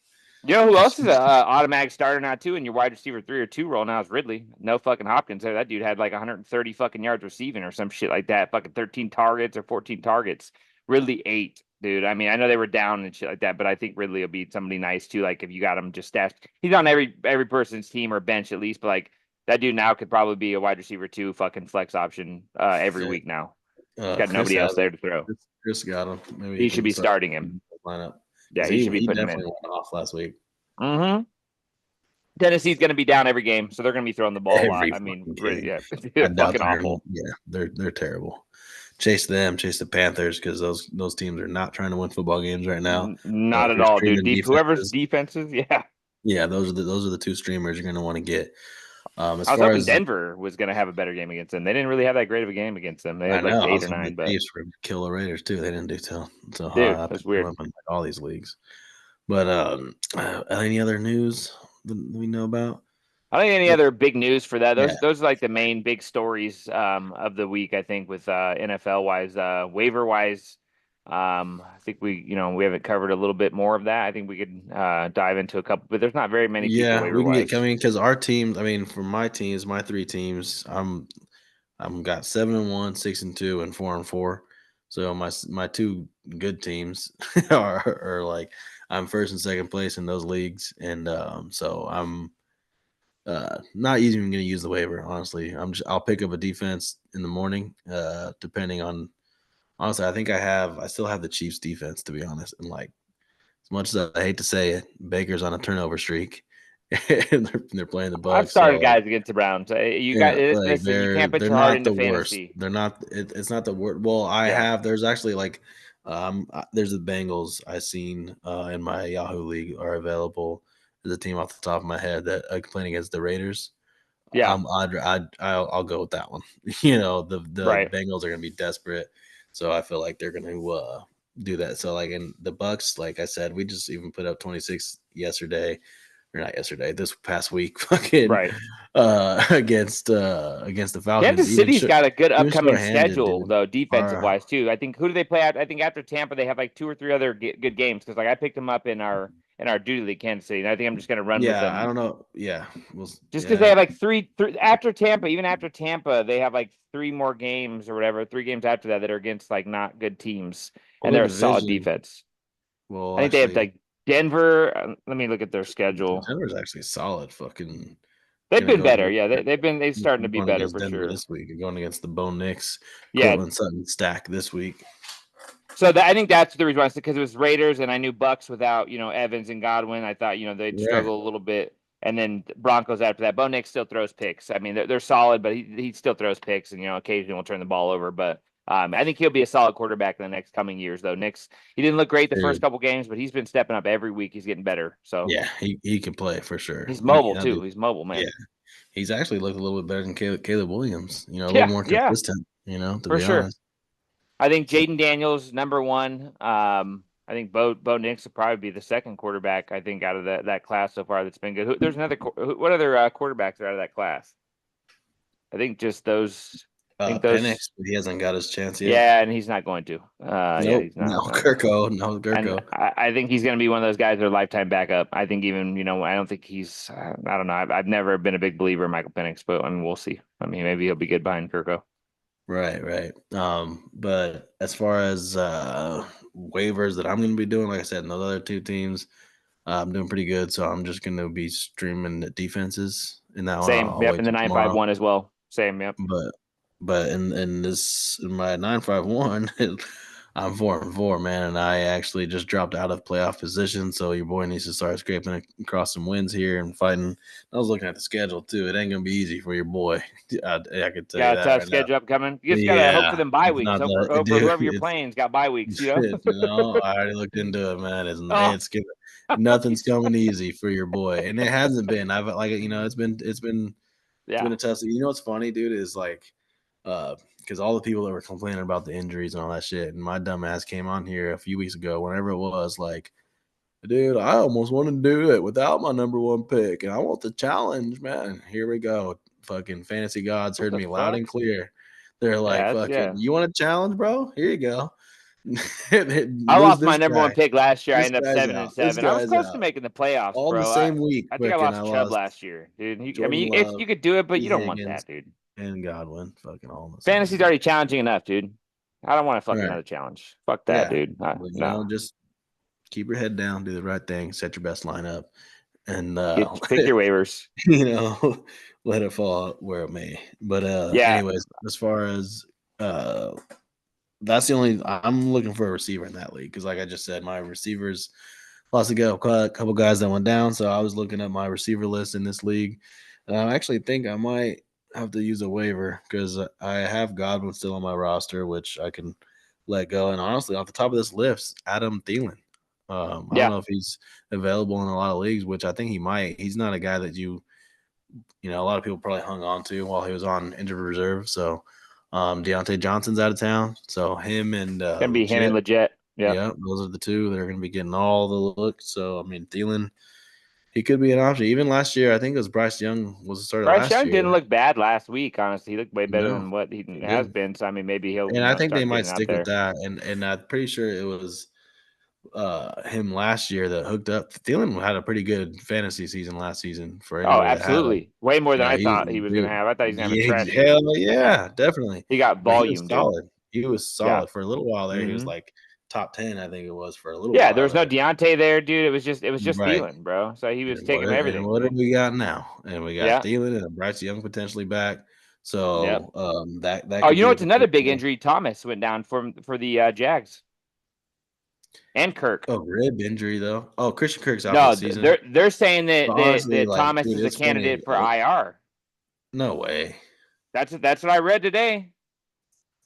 You know who else is a automatic starter now too? In your wide receiver 3 or 2 role now is Ridley. No fucking Hopkins there. That dude had like 130 fucking yards receiving or some shit like that. Fucking 13 targets or 14 targets. Ridley 8, dude. I mean, I know they were down and shit like that, but I think Ridley will be somebody nice too. Like if you got him just stashed, he's on every person's team or bench at least. But like that dude now could probably be a wide receiver 2 fucking flex option every Yeah. week now. He's got Chris nobody else has there him. to throw. Chris got him. Maybe He he should can be start starting him. lineup Yeah, because he should be he putting him definitely in. went off last week. Mm-hmm. Tennessee's going to be down every game, so they're going to be throwing the ball a lot. Every I mean, fucking really, game. yeah, I doubt fucking they're awful. they're terrible. Chase the Panthers because those teams are not trying to win football games right now. Not at Your all, dude. streaming Whoever's defenses, defenses, yeah. yeah, those are the two streamers you're going to want to get. As I was far hoping as Denver was going to have a better game against them. They didn't really have that great of a game against them. They I had like know, I 8 was or hoping 9, the but Chiefs would kill the Raiders too. They didn't do so dude, high. I that's picked them weird. up in like all these leagues. But any other news that we know about? I don't think any other big news for that. Yeah, Those are like the main big stories of the week, I think, with NFL wise, waiver wise. I think we haven't covered a little bit more of that. I think we could dive into a couple, but there's not very many people yeah, waiver we can get. I wise. mean, because our teams. I mean, for my teams, my 3 teams, I'm got 7-1, 6-2, and 4-4. So my 2 good teams are like I'm first and second place in those leagues, and so I'm not even going to use the waiver. Honestly, I'll pick up a defense in the morning, depending on. Honestly, I still have the Chiefs defense to be honest, and like as much as I hate to say it, Baker's on a turnover streak, and they're playing the I've Bucks, started so. guys against the Browns. You Yeah, got like listen. You can't put they're your heart not into the worst. fantasy. They're not. It's not the worst. Well, Yeah, there's actually like, there's the Bengals I seen in my Yahoo league are available. There's a team off the top of my head that playing against the Raiders. yeah, I'll go with that one. You know, the right. Bengals are gonna be desperate, so I feel like they're gonna do that. So like in the Bucks, like I said, we just even put up 26 yesterday, or not yesterday, this past week, fucking Right. against the Falcons. Kansas City's got a good Even upcoming shorthanded, schedule, dude. though, defensive Our wise too. I think who do they play at? I think after Tampa, they have like 2 or 3 other good games because like I picked them up in our duty league, Kansas City, and I think I'm just gonna run with yeah, I them don't know. Yeah, just because they have like three after Tampa. Even after Tampa, they have like 3 more games or whatever, 3 games after that are against like not good teams, and their they're a solid division. defense. Well, I think they have actually, like Denver. Let me look at their schedule. Denver's actually solid. Fucking They've gonna been go better. against. Yeah, they've starting to be Going better against for Denver sure. this week. You're going against the Bo Nix, Yeah, Cortland Sutton stack this week. so I think that's the reason why, because it was Raiders, and I knew Bucks without Evans and Godwin. I thought they'd Right. struggle a little bit, and then Broncos after that. Bo Nix still throws picks. I mean, they're solid, but he still throws picks, and occasionally will turn the ball over. But I think he'll be a solid quarterback in the next coming years. Though Nix, he didn't look great the first Dude. couple games, but he's been stepping up every week. He's getting better. So Yeah, he can play for sure. he's mobile That too. dude- He's mobile, man. yeah, he's actually looked a little bit better than Caleb Williams. A little Yeah, more yeah, consistent. To for be sure. honest. I think Jaden Daniels #1. I think Bo Nix will probably be the second quarterback. I think out of that class so far that's been good. There's another. What other quarterbacks are out of that class? I think just those. I think those. Penix, but he hasn't got his chance yet. Yeah, and he's not going to. Yeah, Nope. he's not. No, Kirko. No, And Kirko. I think he's going to be one of those guys that are lifetime backup. I think even I don't think he's. I don't know. I've never been a big believer in Michael Penix, but I mean we'll see. I mean maybe he'll be good behind Kirko. Right. But as far as waivers that I'm going to be doing, like I said, in those other 2 teams, I'm doing pretty good. So I'm just going to be streaming the defenses in that one. Same. I'll Yep. wait In the till tomorrow. 951 as well. Same. Yep. But in my 951, I'm 4-4, man, and I actually just dropped out of playoff position. So your boy needs to start scraping across some wins here and fighting. I was looking at the schedule too. It ain't gonna be easy for your boy. I could tell you Got a that tough right now. schedule upcoming. You just gotta hope for Yeah, them bye it's weeks. not Hope for dude. whoever you're playing's got bye weeks. You know. I already looked into it, man. Oh, Nothing's coming easy for your boy, and it hasn't been. I've like it's been yeah. a tough. You know what's funny, dude, is like, because all the people that were complaining about the injuries and all that shit, and my dumb ass came on here a few weeks ago, whenever it was, like, dude, I almost want to do it without my number one pick, and I want the challenge, man. Here we go. Fucking fantasy gods What heard the me loud fuck? and clear. They're like, Yeah, fucking, yeah. you want a challenge, bro? Here you go. I Lose lost my this number guy. one pick last year. I This ended up guy's seven and out. This seven. I was guy's close to out. making the playoffs, All the bro. same week, I think I freaking I lost Chubb lost last year, dude. I Jordan mean, if Love, you could do it, but T. you don't want Higgins, that, dude. and Godwin. Fucking all in the same Fantasy's week. already challenging enough, dude. I don't want to All fucking right. another challenge. Fuck that, Yeah. dude. But, No. just keep your head down, do the right thing, set your best lineup, and Pick your waivers. let it fall where it may. But Yeah. anyways, as far as that's the only I'm looking for a receiver in that league because, like I just said, my receivers lost a couple guys that went down. So I was looking at my receiver list in this league, and I actually think I might have to use a waiver because I have Godwin still on my roster, which I can let go. And honestly, off the top of this list, Adam Thielen. I don't Yeah. know if he's available in a lot of leagues, which I think he might. He's not a guy that a lot of people probably hung on to while he was on injured reserve. So Deontay Johnson's out of town. So him and Gonna be him and Legit. legit. Yeah. Yeah, those are the two that are going to be getting all the looks. So, I mean, Thielen, he could be an option. Even last year, I think it was Bryce Young was the starter Bryce last Young year. didn't look bad last week, honestly. He looked way better No, than what he he has did. been. So I mean maybe he'll, And I think they start might getting out stick with there. that. And I'm pretty sure it was him last year that hooked up. Thielen had a pretty good fantasy season last season for Oh, anybody that had him. absolutely. Way more than Yeah, I thought he was gonna have. I thought he was gonna have a trash year. hell yeah, definitely. He got But he was volume, dude. solid. He was Yeah. solid for a little while there. He was hmm like top 10, I think it was for a little Yeah, there while was no there. Deontay there, dude. It was just Right. Thielen, bro. So he was And what taking everything, have dude. we got now? And we got Yeah. Thielen and Bryce Young potentially back. Yep. So that Oh, could you know be a what's another big potential. injury? Thomas went down for the Jags. And Kirk. Oh, rib injury though. Oh, Christian Kirk's out for the No, season. they're saying But that that, honestly, that like, Thomas dude, is a it's funny. candidate for IR. No way. That's what I read today.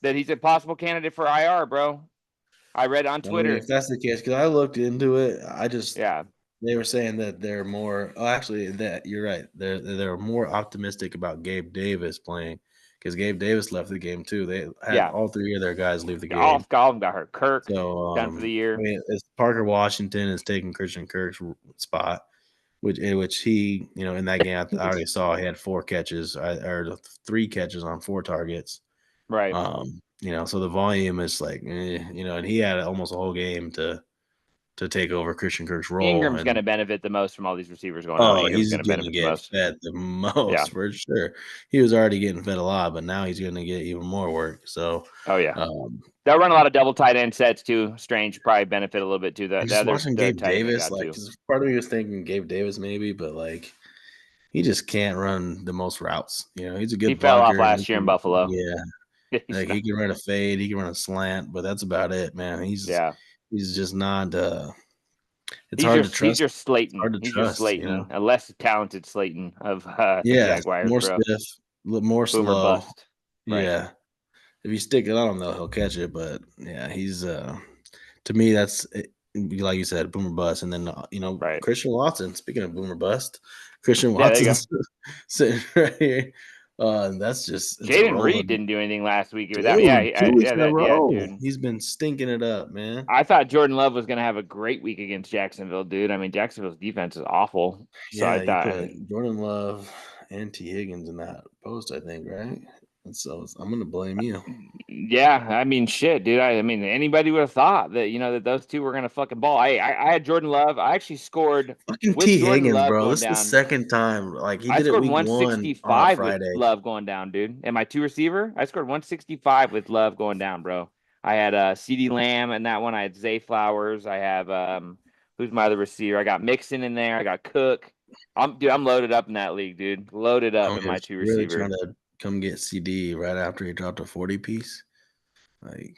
That he's a possible candidate for IR, bro. I read on I mean, Twitter. if that's the case, because I looked into it, Yeah. they were saying that they're more. Oh, actually, that you're right. They're more optimistic about Gabe Davis playing because Gabe Davis left the game too. They had Yeah. all three of their guys leave the All game. of them got hurt. Kirk So, done for the I year. mean, it's Parker Washington is taking Christian Kirk's spot, which he, in that game, I already saw he had 4 catches, or 3 catches on 4 targets. Right. So the volume is like, and he had almost a whole game to take over Christian Kirk's role. Ingram's going And to benefit the most from all these receivers going out. Ingram's he's going to going to benefit the get most. fed the Yeah. most for sure. He was already getting fed a lot, but now he's going to get even more work. So, Oh yeah. They'll run a lot of double tight end sets too. Strange probably benefit a little bit too. The just other watching the Gabe tight end they Davis, got too. because part of me was thinking Gabe Davis maybe, but like he just can't run the most routes. He's a good He fell off blocker. last year in Buffalo. Yeah, like he can run a fade, he can run a slant, but that's about it, man. He's just not. It's hard to trust. He's your Slayton. Hard to He's your trust, Slayton, a less talented Slayton of the Yeah, Jaguars, more bro. stiff, more Boomer slow. bust. Right. Yeah, if you stick it on him, though, he'll catch it. But yeah, he's to me that's like you said, boomer bust. And then Right. Christian Watson. Speaking of boomer bust, Christian Yeah, there you Watson's sitting right here. That's just it's a Jaden Reed rolling. didn't do anything last week Dude, without. 2 weeks in a row. Dude. He's been stinking it up, man. I thought Jordan Love was going to have a great week against Jacksonville, dude. I mean, Jacksonville's defense is awful. So Yeah, I you thought, put Jordan Love and T. Higgins in that post, I think, right? And so I'm gonna blame you. yeah, I mean, shit, dude. I mean, anybody would have thought that that those two were gonna fucking ball. I had Jordan Love. I actually scored Fucking with T. Jordan Higgins, Love bro. going This is the down. second time. Like he I did it scored week 1 on a 165 with Friday. Love going down, dude. And my two receiver, I scored 165 with Love going down, bro. I had CD Lamb in that one. I had Zay Flowers. I have who's my other receiver? I got Mixon in there. I got Cook. I'm loaded up in that league, dude. Loaded up in my two Really receiver. trying to come get CD right after he dropped a 40 piece. Like,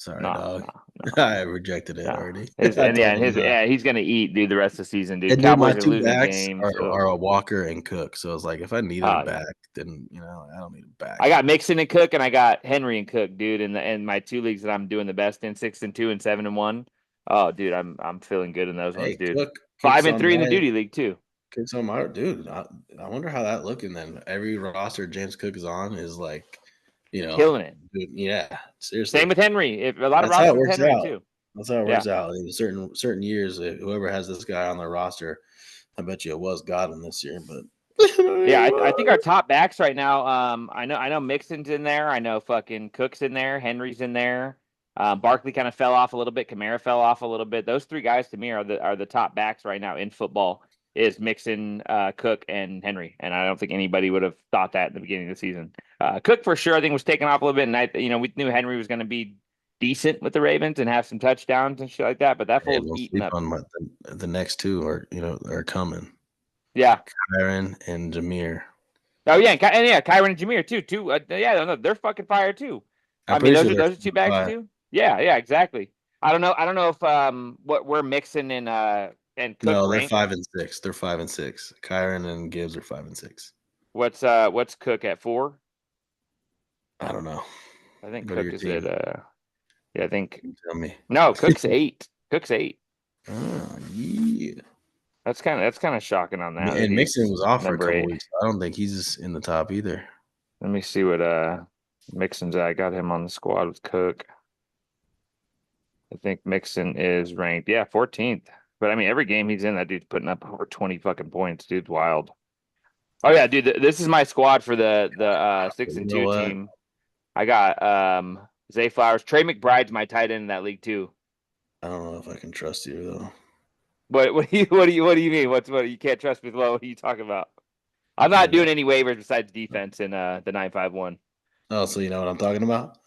Sorry, No, dog. no, I rejected it no. already. His, I and yeah, told and him his no. he's gonna eat, dude, the rest of the season, dude. And dude, my Cowboys are two losing backs games. are a Walker and Cook. So it's like if I needed a Yeah. back, then I don't need a back. I got Mixon and Cook, and I got Henry and Cook, dude, in my 2 leagues that I'm doing the best in, 6-2 and 7-1. Oh, dude, I'm feeling good in those ones, Hey, dude. Cook's 5-3 in the duty league too. Cook's on my dude. I wonder how that looking then. Every roster James Cook is on is like, Killing it. dude, yeah, seriously. Same with Henry. If a lot of That's how it rosters with works Henry out. too. That's how it Yeah. works out. In certain years, whoever has this guy on their roster, I bet you it was Godwin this year. But Yeah, I think our top backs right now. I know Mixon's in there. I know fucking Cook's in there. Henry's in there. Barkley kind of fell off a little bit. Kamara fell off a little bit. Those 3 guys to me are the top backs right now in football. Is Mixon, Cook, and Henry, and I don't think anybody would have thought that at the beginning of the season. Cook for sure, I think was taken off a little bit, and we knew Henry was going to be decent with the Ravens and have some touchdowns and shit like that. But that fool's don't eating sleep up. on the next 2 are coming. Yeah. Kyron and Jameer. Oh yeah, Kyron and Jameer too. No, they're fucking fire too. I mean, those are 2 bags too. Yeah, exactly. I don't know if what we're mixing in and Cook No, they're rank. 5 and 6. They're 5 and 6. Kyron and Gibbs are 5 and 6. What's Cook at 4? I don't know. I think Go to Cook your is team. at yeah, I think Tell me. no, Cook's 8. Cook's 8. Oh, yeah. That's kind of shocking on that. And Mixon was off for a number couple 8. weeks. I don't think he's in the top either. Let me see what Mixon's at. I got him on the squad with Cook. I think Mixon is ranked 14th. But I mean, every game he's in, that dude's putting up over 20 fucking points. Dude's wild. Oh yeah, dude, this is my squad for the 6-2 team. I got Zay Flowers, Trey McBride's my tight end in that league too. I don't know if I can trust you though. What do you mean? What you can't trust me? What are you talking about? I'm not doing any waivers besides defense in the 951. Oh, so you know what I'm talking about?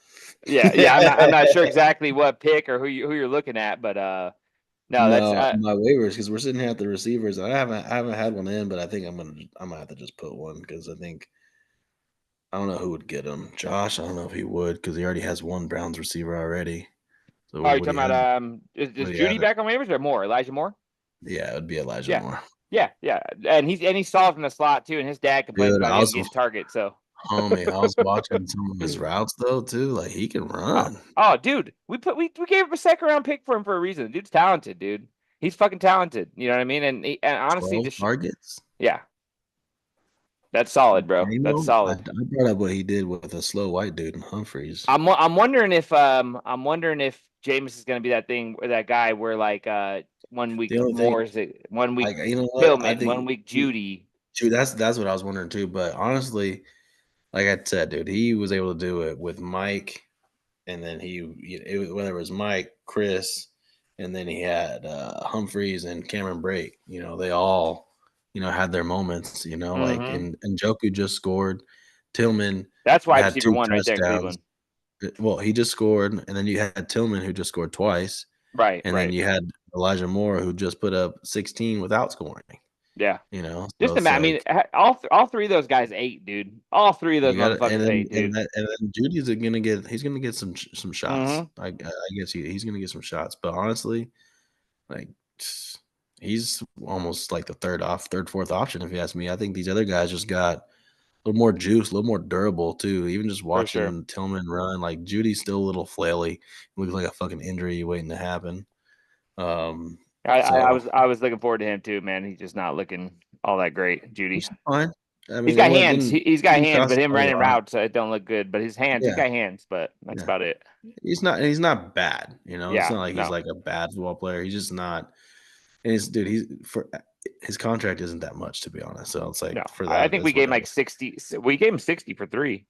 Yeah. I'm not sure exactly what pick or who you're looking at, but no, that's my waivers because we're sitting here at the receivers. And I haven't had one in, but I think I'm gonna have to just put one because I don't know who would get him. Josh, I don't know if he would because he already has one Browns receiver already. So you talking about is Judy back on waivers or Moore? Elijah Moore? Yeah, it would be Elijah Moore. Yeah, and he's solid from the slot too, and his dad complains about him getting targets. So, homie, I was watching some of his routes though too. Like he can run. Oh, dude, we gave him a 2nd-round pick for him for a reason. The dude's talented, dude. He's fucking talented. You know what I mean? And honestly, just targets. Yeah, that's solid, bro. That's solid. I brought up what he did with a slow white dude in Humphreys. I'm wondering if Jameis is going to be that guy where like 1 week Moore is it 1 week Tillman, 1 week Judy. Dude, that's what I was wondering too. But honestly, like I said, dude, he was able to do it with Mike, and then whether it was Mike, Chris, and then he had Humphreys and Cameron Brake. They all had their moments. Like and Njoku just scored. Tillman. That's why receiver 1 right there, Cleveland. Well, he just scored, and then you had Tillman who just scored twice. Right. And then you had Elijah Moore who just put up 16 without scoring. Yeah. Just I mean, all 3 of those guys 8, dude. All 3 of those motherfuckers 8, dude. And then Judy's gonna get some shots. I guess he's gonna get some shots. But honestly, like he's almost like the third, fourth option if you ask me. I think these other guys just got a little more juice, a little more durable too. Even just watching Tillman run, like Judy's still a little flaily. He looks like a fucking injury waiting to happen. I was looking forward to him too, man. He's just not looking all that great, Judy. He's fine. I mean, he's got hands. He's got hands, but him running routes don't look good. But his hands, he's got hands, but that's about it. He's not bad. It's not like he's like a bad football player. He's just not. And his contract isn't that much, to be honest. So it's like for that. I think we gave him like 60. We gave him 60 for 3.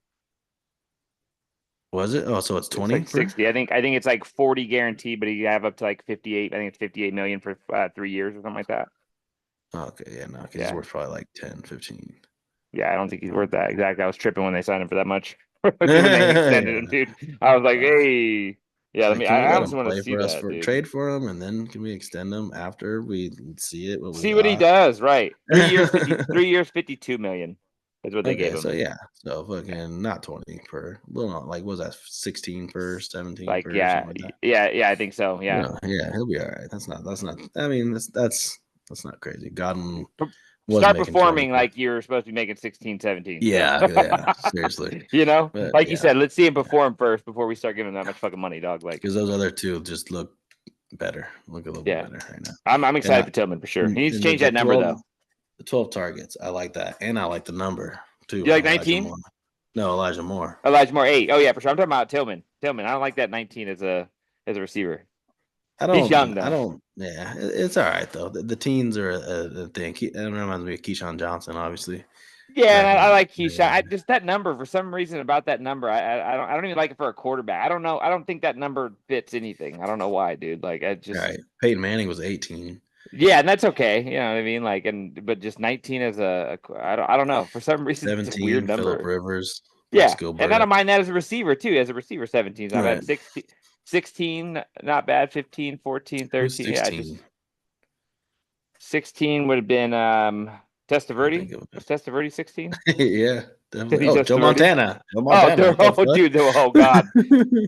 Was it? Oh, so it's 20? Like 60. I think it's like 40 guaranteed, but you have up to like 58. I think it's 58 million for 3 years or something like that. Okay, yeah, no, because he's worth probably like 10, 15. Yeah, I don't think he's worth that exactly. I was tripping when they signed him for that much. When they extended him, dude. I was like, hey. Yeah, I honestly want to see that. Trade for him, and then can we extend him after we see it? What he does, right? 3 years, 52 million. Is what they gave him. So yeah, so fucking not 20 per, little like what was that 16 per, 17 Like per, yeah, something like that. yeah, I think so. Yeah, Yeah, he'll be all right. That's not. I mean, that's not crazy. Godwin was start making 20 performing per. like you're supposed to be making 16, 17. Yeah, seriously. You know, But like you yeah, said, let's see him perform first before we start giving him that much fucking money, dog. Like, because those other two just look better, look a little bit yeah, better right now. I'm excited And for Tillman for sure. and He needs to the, change the that number 12, though. the 12 targets, I like that, and I like the number too. You like Elijah 19? Moore. No, Elijah Moore. Elijah Moore 8. Oh yeah, for sure. I'm talking about Tillman. I don't like that 19 as a receiver. He's young though. Yeah, it's all right though. The teens are a thing. It reminds me of Keyshawn Johnson, obviously. Yeah, and I But, like Keyshawn. I just that number for some reason about that number. I don't even like it for a quarterback. I don't know. I don't think that number fits anything. I don't know why, dude. Like I just right. Peyton Manning was 18. yeah, and that's okay. You know what I mean? Like but just 19 as I don't know. For some reason it's a 17, weird Phillip number. Rivers, Yeah. Frisco And I Burke. don't mind that as a receiver too. As a receiver, 17 is not Right. bad. 16, not bad. 15, 14, 13. Yeah, 16? 16 would have been Testaverde. Was Testaverde 16? Yeah, definitely. He's Oh, just Joe 30? Montana. Joe Oh, Montana. What the fuck? dude. Oh, God.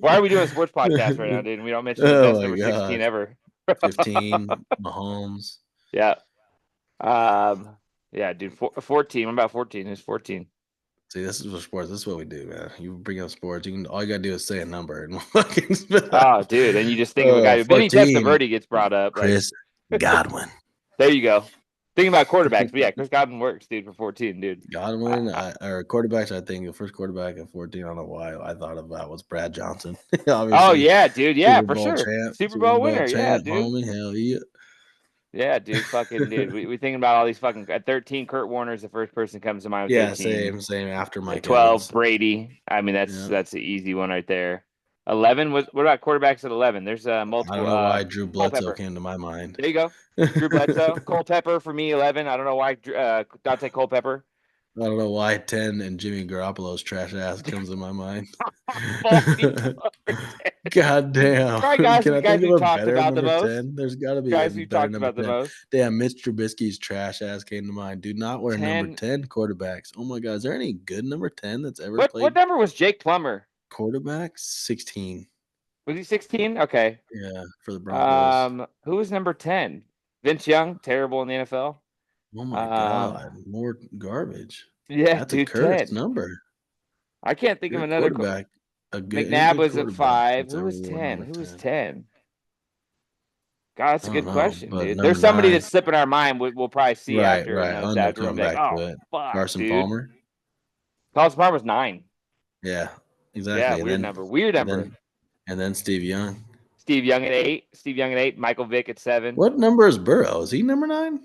Why are we doing a sports podcast right now, dude? And we don't mention the Oh best my number 16 gosh. ever. 15, Mahomes. Yeah. Yeah, dude. 14. What about 14? Who's 14? See, this is for sports. This is what we do, man. You bring up sports. All you gotta do is say a number and we'll fucking spit Oh, out. dude. And you just think of a guy. Benny 14, Testaverde gets brought up. Chris Godwin. There you go. Thinking about quarterbacks, but yeah, Chris Godwin works, dude, for 14, dude. Godwin, or quarterbacks, I think the first quarterback at 14, I don't know why I thought about was Brad Johnson. Obviously, Oh, yeah, dude. Yeah, Super for Bowl sure. champ, Super Bowl winner. Yeah, champ, dude. homie, hell yeah. Yeah, dude. Fucking dude. We thinking about all these fucking at 13, Kurt Warner's the first person comes to mind with Yeah, 13. same after Mike At 12, Evans. Brady. I mean, Yeah. that's the easy one right there. 11 was what about quarterbacks at 11? There's multiple. I don't know why Drew Bledsoe Pepper. came to my mind. There you go. Drew Bledsoe, Culpepper for me, 11. I don't know why Dante Culpepper. I don't know why 10 and Jimmy Garoppolo's trash ass comes in my mind. God damn. Right, guys, Can I guys think we of a talked better about the number most. 10? There's got to be Guys a we better talked number about the 10. most. Damn, Mitch Trubisky's trash ass came to mind. Do not wear 10. number 10 quarterbacks. Oh my God. Is there any good number 10 that's ever What played number was Jake Plummer? quarterbacks? 16. Was he 16? Okay. Yeah, for the Broncos. Who was number 10? Vince Young, terrible in the NFL. Oh my God. More garbage. Yeah, That's dude, a cursed 10. number. I can't think of Good another quarterback. McNabb was at 5. Who was 10? Who was 10? God, that's a good question, dude. There's somebody that's slipping our mind. We'll probably see after. Right. After I'll we'll come be like, back to oh, it. fuck, Carson dude. Palmer. Carson Palmer was 9. Yeah, exactly. Yeah, And weird then, number. Weird number. And then Steve Young. Steve Young at 8. Michael Vick at 7. What number is Burrow? Is he number 9?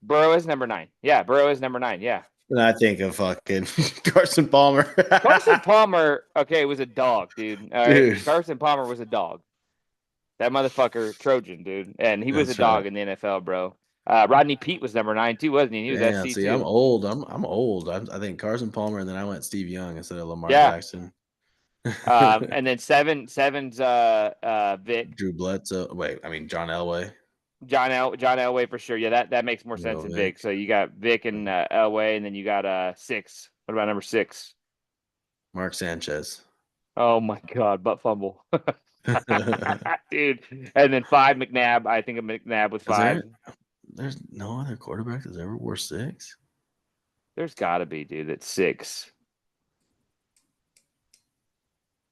Burrow is number 9. Yeah, Burrow is number 9. Yeah. And I think of fucking Carson Palmer. Carson Palmer, okay, was a dog, dude. All right. Dude. Carson Palmer was a dog. That motherfucker, Trojan, dude. And he was That's a dog right. in the NFL, bro. Rodney Pete was number 9 too, wasn't he? He was Damn, SC see, too. I'm old. I'm old. I think Carson Palmer, and then I went Steve Young instead of Lamar Yeah. Jackson. And then seven's Vic. Drew Bledsoe. Wait, I mean John Elway. John Elway for sure. Yeah, that makes more sense than Vic. So you got Vic and Elway, and then you got 6. What about number 6? Mark Sanchez. Oh my God, butt fumble. Dude. And then 5, McNabb. I think of McNabb with 5. There's no other quarterback that's ever wore 6. There's gotta be, dude, at 6.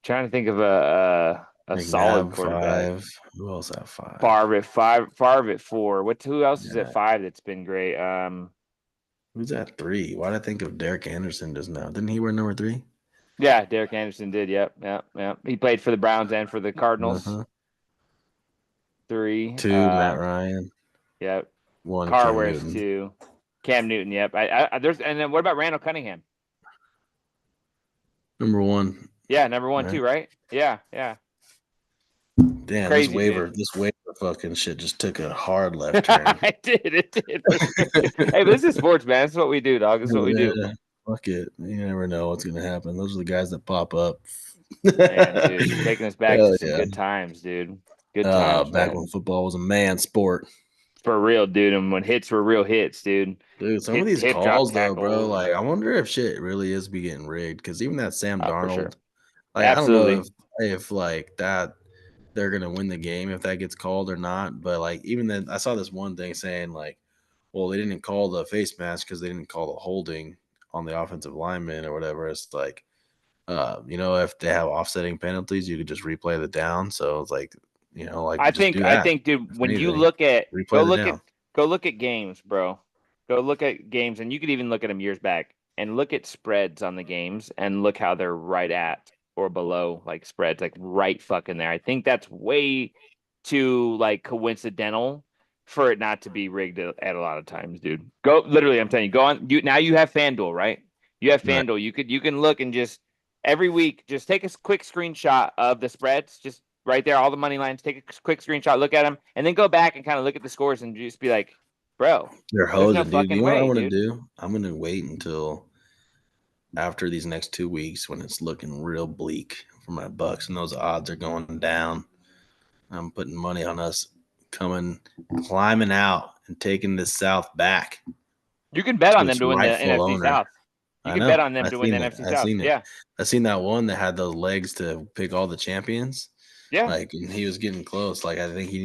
Trying to think of a McNabb, solid quarterback. 5. Who else at 5? Favre at 5. Favre at 4. Who else is at 5 that's been great? Who's at 3? Why did I think of Derek Anderson just now? Didn't he wear number 3? Yeah, Derek Anderson did. Yep. He played for the Browns and for the Cardinals. 3. 2, Matt Ryan. Yep. 1, Carr Cam wears Newton. 2. Cam Newton. Yep. And then what about Randall Cunningham? Number 1. Yeah, number 1 Right. too, right? Yeah. Damn, Crazy, this waiver fucking shit just took a hard left turn. It did. Hey, this is sports, man. This is what we do, dog. This is what we do. Fuck it. You never know what's gonna happen. Those are the guys that pop up. Man, dude, you're taking us back Hell to some yeah. good times, dude. Good times. Back man. when football was a man sport. For real, dude. And when hits were real hits, dude. Dude, some of these Hip drop calls though, bro, tackles. like I wonder if shit really is be getting rigged because even that Sam For sure. Darnold, like I don't know Absolutely. if like that they're gonna win the game if that gets called or not. But like even then, I saw this one thing saying like, well, they didn't call the face mask because they didn't call the holding on the offensive lineman or whatever. It's like, if they have offsetting penalties, you could just replay the down. So it's like, like just do I that. think, dude, If when you anything, look at replay the down. go look at games, bro. Go look at games, and you could even look at them years back and look at spreads on the games and look how they're right at or below like spreads, like right fucking there. I think that's way too like coincidental for it not to be rigged at a lot of times, dude. Go literally, I'm telling you, go on. You have FanDuel, right? You have Right. FanDuel. You can look and just every week, just take a quick screenshot of the spreads, just right there, all the money lines. Take a quick screenshot, look at them, and then go back and kind of look at the scores and just be like, bro, They're there's no hosing, dude. fucking You know what I way, want to dude. do? I'm gonna wait until after these next 2 weeks when it's looking real bleak for my Bucks and those odds are going down. I'm putting money on us climbing out and taking the South back You can bet on to them its to win the rightful NFC owner. South. You I can bet know. on them I to win the seen that. NFC I South. seen it. Yeah, I seen that one that had those legs to pick all the champions. yeah. Like, and he was getting close. Like, I think he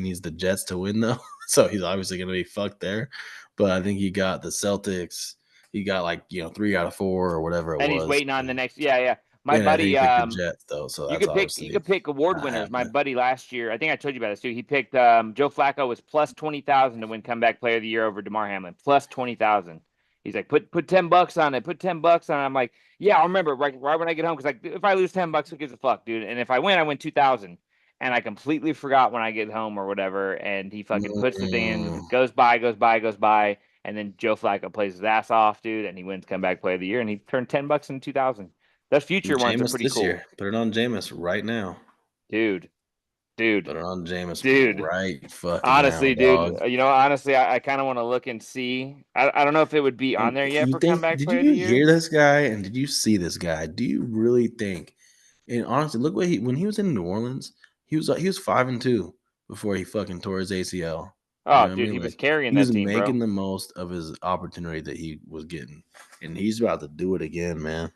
needs the Jets to win though, so he's obviously gonna be fucked there. But I think he got the Celtics. He got 3 out of 4 or whatever it And he's was. waiting on the next. Yeah, yeah. My And I think buddy, he picked the Jets though, so that's you obviously could pick award not winners. My happening. buddy last year, I think I told you about this too. He picked Joe Flacco was plus 20,000 to win comeback player of the year over DeMar Hamlin. Plus 20,000. He's like, put $10 on it. Put $10 on it. I'm like, yeah, I'll remember right when I get home because like if I lose $10, who gives a fuck, dude? And if I win 2,000. And I completely forgot when I get home or whatever. And he fucking puts the thing in, Mm, goes by. And then Joe Flacco plays his ass off, dude, and he wins comeback player of the year. And he turned $10 into 2,000. Those future ones are Jameis pretty this cool, year. Put it on Jameis right now. dude. Dude, Put it on Jameis dude. right fucking now, Honestly, dude. dog. Honestly, I kind of want to look and see. I don't know if it would be on And there yet you for think? comeback Did player of the you year. hear this guy? And did you see this guy? Do you really think? And honestly, look what when he was in New Orleans, he was 5-2 before he fucking tore his ACL. You Oh, know what I dude, mean? he was Like carrying he that was team, bro. making the most of his opportunity that he was getting, and he's about to do it again, man.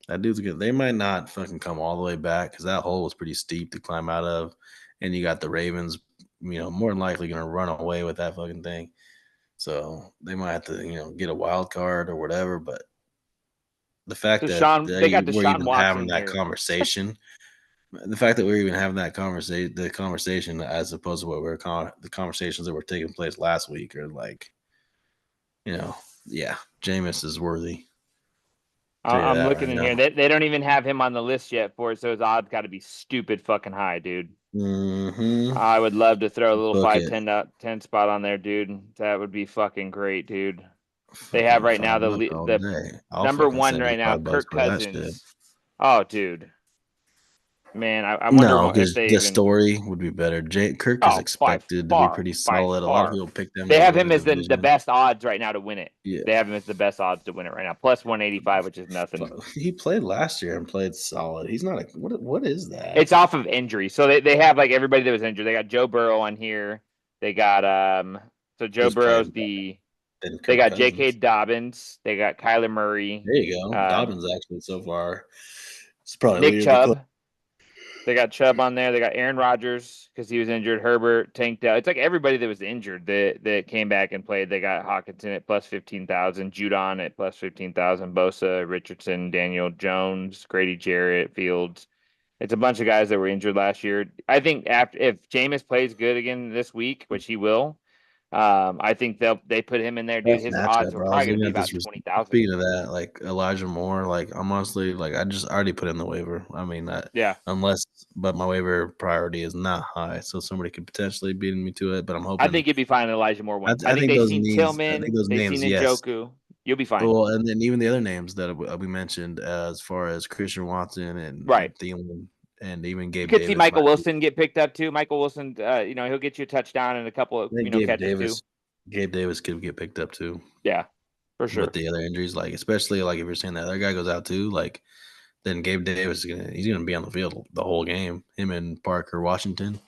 That dude's good. They might not fucking come all the way back because that hole was pretty steep to climb out of, and you got the Ravens, more than likely gonna run away with that fucking thing. So they might have to, get a wild card or whatever. But the fact that They got we're Deshaun even having Watson that here. conversation, the fact that we're even having the conversation as opposed to the conversations that were taking place last week are like, yeah, Jameis is worthy. Tell you I'm that looking right in now. here. They don't even have him on the list yet for it, so his odds got to be stupid fucking high, dude. Mm-hmm. I would love to throw a little Book 5, it. 10 spot on there, dude. That would be fucking great, dude. They have Fucking right now $5 all the day. I'll number fucking one send you right now, $5 Kirk for that shit. Cousins. Oh, dude, man, I wonder No, if because they the even. story would be better. Kirk is Oh, expected to be pretty by solid. A lot of far. people pick them They to have win the him as the division. best odds right now to win it. Yeah. They have him as the best odds to win it right now. Plus 185, which is nothing. He played last year and played solid. He's not what is that? It's off of injury. So they have like everybody that was injured. They got Joe Burrow on here. They got so Joe He's Burrow's playing better than they Kirk got J.K. Cousins. Dobbins. They got Kyler Murray. There you go. Dobbins actually so far. It's probably Nick leader of the club. Chubb. They got Chubb on there. They got Aaron Rodgers because he was injured. Herbert tanked out. It's like everybody that was injured that came back and played. They got Hawkinson at plus 15,000, Judon at plus 15,000, Bosa, Richardson, Daniel Jones, Grady Jarrett, Fields. It's a bunch of guys that were injured last year. I think if Jameis plays good again this week, which he will, I think they put him in there, dude. Tough His odds matchup, are bro. I was probably going to looking be at this. about 20,000. Speaking of that, like Elijah Moore, like I'm honestly like I just already put in the waiver. I mean, Yeah, but my waiver priority is not high, so somebody could potentially beat me to it. But I'm I hoping. think you'd be fine. Elijah Moore wins. I I think think they've those seen names. I think Tillman. those They've seen names. Yes. Njoku. You'll be fine. Well, and then even the other names that we mentioned, as far as Christian Watson and Right. Thielen, and even Gabe You could Davis. see Michael Wilson get picked up too. Michael Wilson, he'll get you a touchdown and a couple of catches too. Gabe Davis could get picked up too. Yeah, for sure. With the other injuries, like especially like if you're saying that other guy goes out too, like then Gabe Davis he's gonna be on the field the whole game. Him and Parker Washington.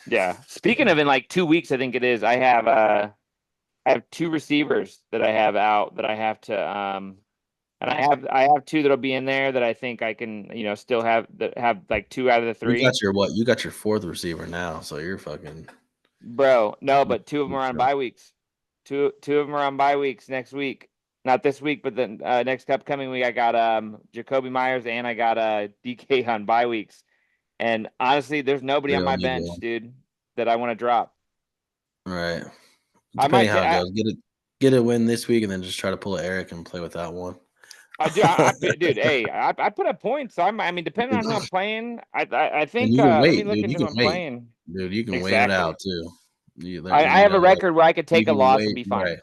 Yeah. Speaking of in like 2 weeks, I think it is. I have two receivers that I have out that I have to and I have two that'll be in there that I think I can, still have like two out of the You three. got your what? You got your fourth receiver now, so you're fucking. Bro, no, but two of them are on bye weeks. Two of them are on bye weeks next week. Not this week, but the next upcoming week. I got Jacoby Myers and I got DK on bye weeks. And honestly, there's nobody We on don't my need bench, one. dude, that I want to drop. All right. I Depending might how take. it goes, get a win this week, and then just try to pull Eric and play with that one. I do, dude. Hey, I put up points. I mean, depending on who I'm playing, I And think. you can Let me wait, look dude. You into who can I'm wait, playing. dude. You can wait it Exactly. out too. I have a Like record where I could you take a can loss and wait, be right?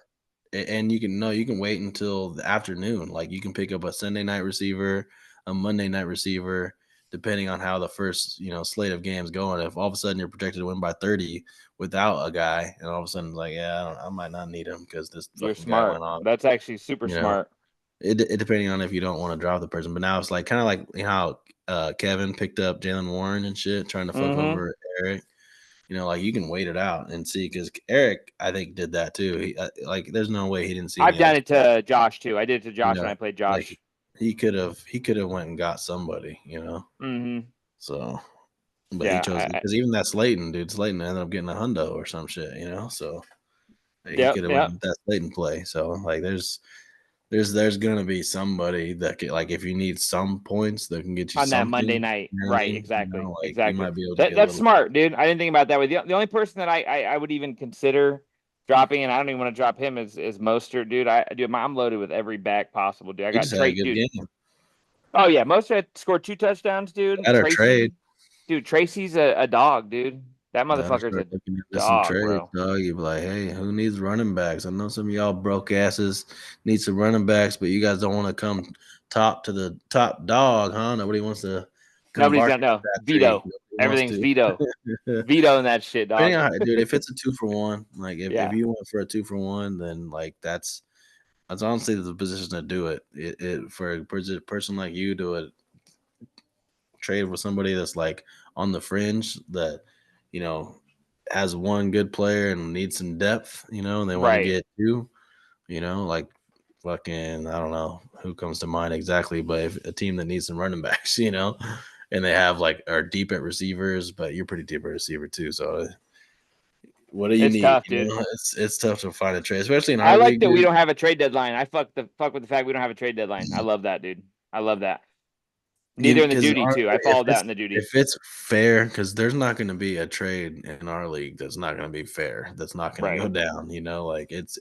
fine. And you can wait until the afternoon. Like you can pick up a Sunday night receiver, a Monday night receiver, depending on how the first slate of games going. If all of a sudden you're projected to win by 30 without a guy, and all of a sudden like, yeah, I might not need him because this You're fucking guy went smart. off. That's actually super You know, smart. it depending on if you don't want to drop the person. But now it's like kind of like how Kevin picked up Jalen Warren and shit, trying to fuck Mm-hmm. over Eric. Like you can wait it out and see because Eric, I think, did that too. He like, there's no way he didn't see I've any done open. it to Josh too. I did it to You Josh when know, I played like Josh. he could have went and got somebody. Mm-hmm. So, but he Yeah. chose because even that Slayton dude, Slayton ended up getting a hundo or some shit. So he Yep. could have went Yep. with that Slayton play. So like, there's gonna be somebody that can, like if you need some points that can get you On that something. Monday You night. know what I Right. mean? Exactly. Like you Exactly. might be able to get a That's little. smart, dude. I didn't think about that way. The only person that I would even consider dropping, and I don't even want to drop him, is Mostert, dude. I'm loaded with every back possible, dude. I He got just had a Trey, good dude. game. Oh yeah, Mostert scored 2 touchdowns, dude. Better trade. Tracy's a dog, dude. That Gotta motherfucker's start a looking into some dog, trades, bro. dog. You be like, hey, who needs running backs? I know some of y'all broke asses need some running backs, but you guys don't want to come top to the top dog, huh? Nobody wants to come Nobody's bark gonna know. at that tree. Veto. Nobody wants Everything's to. veto. Veto in that shit, Depending dog. on, dude, if it's a 2-for-1, like if Yeah. you went for a 2-for-1, then like that's honestly the position to do it. It for a person like you to trade with somebody that's like on the fringe that you know has one good player and needs some depth, and they want to Right. get two, like fucking I don't know who comes to mind exactly, but if a team that needs some running backs, and they have like are deep at receivers, but you're pretty deep at receiver too. So what do you It's need? tough, dude. It's tough to find a trade, especially in I our like league, that we dude. don't have a trade deadline. I fuck with the fact we don't have a trade deadline. I love that, dude. I love that. Neither in the Because duty too. honestly, I followed that in the duty. if it's fair, because there's not going to be a trade in our league that's not going to be fair. That's not going to Right. go down. Like it's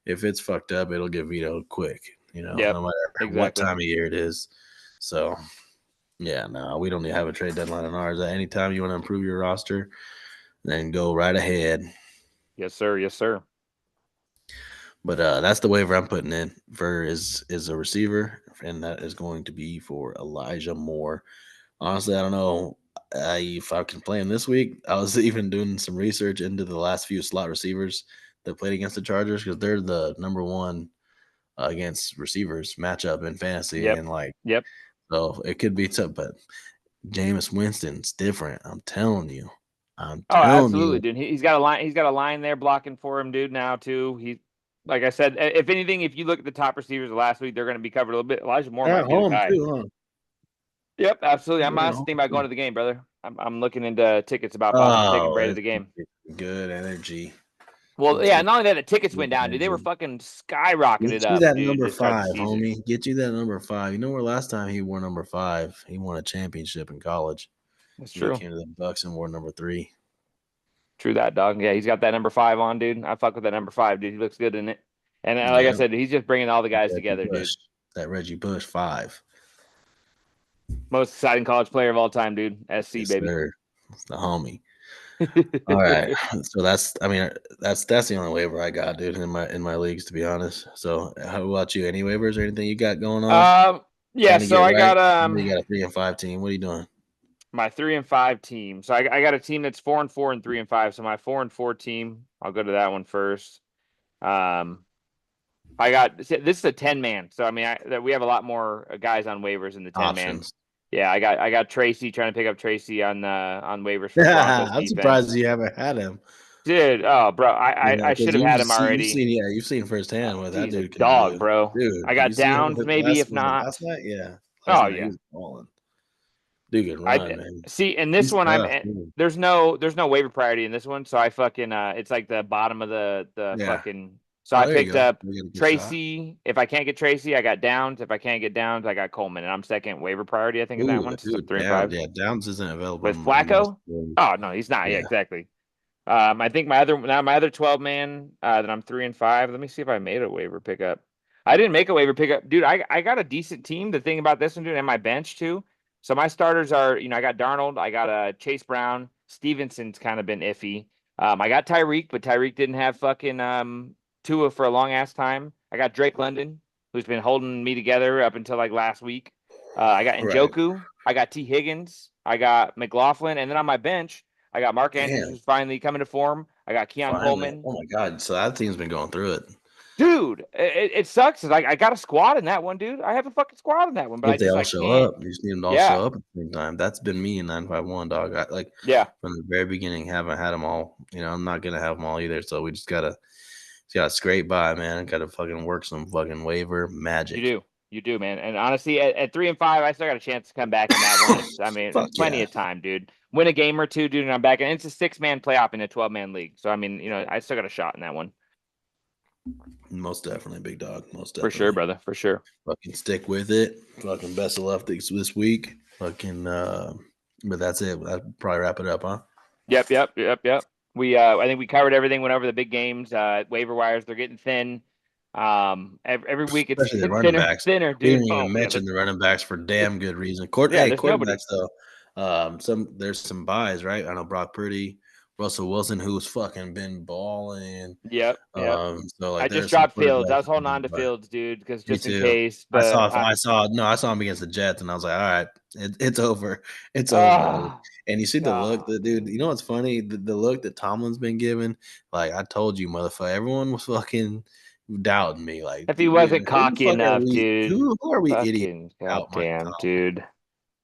if it's fucked up, it'll get vetoed quick. Yep. No matter what Exactly. time of year it is. So yeah, no, we don't need to have a trade deadline on ours. At any time you want to improve your roster, then go right ahead. Yes, sir. Yes, sir. But that's the waiver I'm putting in for is a receiver, and that is going to be for Elijah Moore. Honestly, I don't know if I can play him this week. I was even doing some research into the last few slot receivers that played against the Chargers because they're the number one against receivers matchup in fantasy, Yep. and like Yep. so it could be tough. But Jameis Winston's different. I'm telling you. I'm Oh, telling absolutely, you. dude. He's got a line. He's got a line there blocking for him, dude. Now too. He, like I said, if anything, if you look at the top receivers of last week, they're going to be covered a little bit. Elijah Moore They're at might be the home guy. too, huh? Yep, absolutely. I'm They're at honestly home thinking about too. going to the game, brother. I'm looking into tickets about possibly taking Oh, Brady to it's the game. good energy. Well, yeah, It's not only that, the tickets good went down, dude. They were energy. fucking skyrocketed Get you up, that dude, number to start the 5, season. homie. Get you that number 5. You know where last time he wore number 5? He won a championship in college. That's When he true. came to the Bucks and wore number 3. True that, dog. Yeah, he's got that number 5 on, dude. I fuck with that number 5, dude. He looks good in it. And like I Yeah, said, he's just bringing all the guys Reggie together, Bush. dude. That Reggie Bush 5. Most exciting college player of all time, dude. SC, Yes, baby. sir. It's the homie. All right. So that's the only waiver I got, dude, in my leagues, to be honest. So how about you? Any waivers or anything you got going on? Yeah, Trying to so get I right? got I know you got a 3-5 team. What are you doing? my 3-5 team. So I got a team that's 4-4 and 3-5. So my 4-4 team, I'll go to that one first. I got this is a 10-man. So I mean, we have a lot more guys on waivers in the 10-man. Options. Yeah, I got Tracy trying to pick up Tracy on waivers for Broncos I'm defense. surprised you haven't had him. Dude, oh bro, I should have had him already. You've seen firsthand what that He's a dude can dog, do. bro. Dude, I did you got see him Downs maybe if not. last night? Yeah. Last Oh night he yeah. was balling. Dude can I run, man. see in this He's one tough, dude. there's no waiver priority in this one, so I fucking it's like the bottom of the Yeah. fucking. So Oh, I there you picked go. up We get a good Tracy. If I can't get Tracy, I got Downs. If I can't get Downs, I got Coleman, and I'm second waiver priority. I think in that one, so dude, 3 and 5 Downs isn't available with in most Flacco. leagues. Oh no, he's not. Yeah, Yeah. exactly. I think my other 12 man that I'm 3 and 5. Let me see if I made a waiver pickup. I didn't make a waiver pickup, dude. I got a decent team. The thing about this one, dude, and my bench too. So my starters are, I got Darnold, I got Chase Brown, Stevenson's kind of been iffy. I got Tyreek, but Tyreek didn't have fucking Tua for a long ass time. I got Drake London, who's been holding me together up until like last week. I got Njoku, I got T Higgins, I got McLaughlin, and then on my bench, I got Mark Andrews, who's finally coming to form. I got Keon Coleman. Oh my god! So that team's been going through it. Dude, it sucks. Like I got a squad in that one, dude. I have a fucking squad in that one, but If they all show can't. up, you just need them to all show up at the same time. That's been me in 951, dog. From the very beginning, haven't had them all. I'm not gonna have them all either. So we just gotta scrape by, man. Gotta fucking work some fucking waiver magic. You do, man. And honestly, at 3 and 5, I still got a chance to come back in that one. I mean, plenty of time, dude. Win a game or two, dude, and I'm back. And it's a 6-man playoff in a 12-man league. So I mean, I still got a shot in that one. Most definitely, big dog. Most definitely. For sure, brother. For sure. Fucking stick with it. Fucking best of luck this week. Fucking but that's it. That'll probably wrap it up, huh? Yep. We I think we covered everything, went over the big games, waiver wires, they're getting thin. Every week it's Especially the running backs. thinner, dude. We didn't even mention the running backs for damn good reason. Quarterbacks though. There's some buys, right? I know Brock Purdy, Russell Wilson, who's fucking been balling. Yep. So like I just dropped Fields. I was holding on to Fields, dude, because just in case. But I saw him against the Jets, and I was like, all right, it's over. It's over. And you see the look that dude, you know what's funny? The look that Tomlin's been given, like I told you, motherfucker, everyone was fucking doubting me. Like if he wasn't cocky enough, dude. Who are we idiots? Goddamn, dude.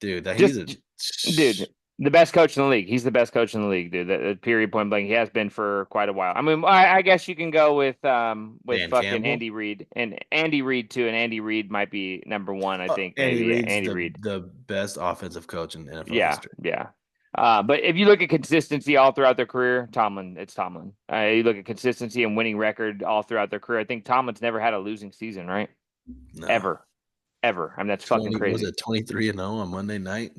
Dude, dude, the best coach in the league. He's the best coach in the league, dude. That period point blank. He has been for quite a while. I mean, I guess you can go with fucking Campbell? Andy Reid and Andy Reid too. And Andy Reid might be number one. I think Andy Reid, the best offensive coach in NFL history. Yeah. But if you look at consistency all throughout their career, it's Tomlin. You look at consistency and winning record all throughout their career. I think Tomlin's never had a losing season, right? No. Ever. I mean, that's fucking crazy. Was it 23-0 on Monday night?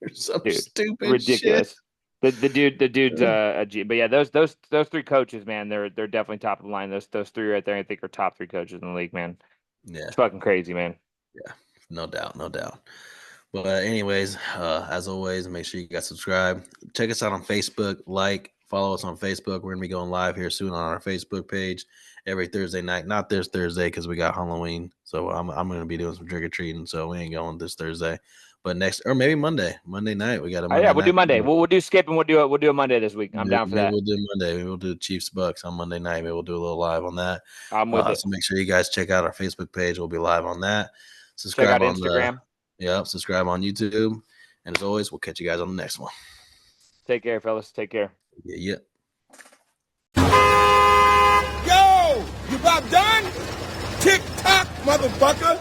Or some stupid ridiculous. Shit. The dude's a G. But yeah, those 3 coaches, man, they're definitely top of the line. Those 3 right there, I think, are top 3 coaches in the league, man. Yeah, it's fucking crazy, man. Yeah, no doubt. But anyways, as always, make sure you guys subscribe. Check us out on Facebook. Follow us on Facebook. We're gonna be going live here soon on our Facebook page every Thursday night. Not this Thursday because we got Halloween, so I'm gonna be doing some trick or treating. So we ain't going this Thursday, but next or maybe Monday night we got a. We'll do Monday. We'll do skip and we'll do a Monday this week. I'm down for that. We'll do Monday. Maybe we'll do Chiefs Bucks on Monday night. Maybe we'll do a little live on that. I'm with it. So make sure you guys check out our Facebook page. We'll be live on that. Subscribe on Instagram. Subscribe on YouTube. And as always, we'll catch you guys on the next one. Take care, fellas. Take care. Yeah. Yo, you about done? Tick tock, motherfucker.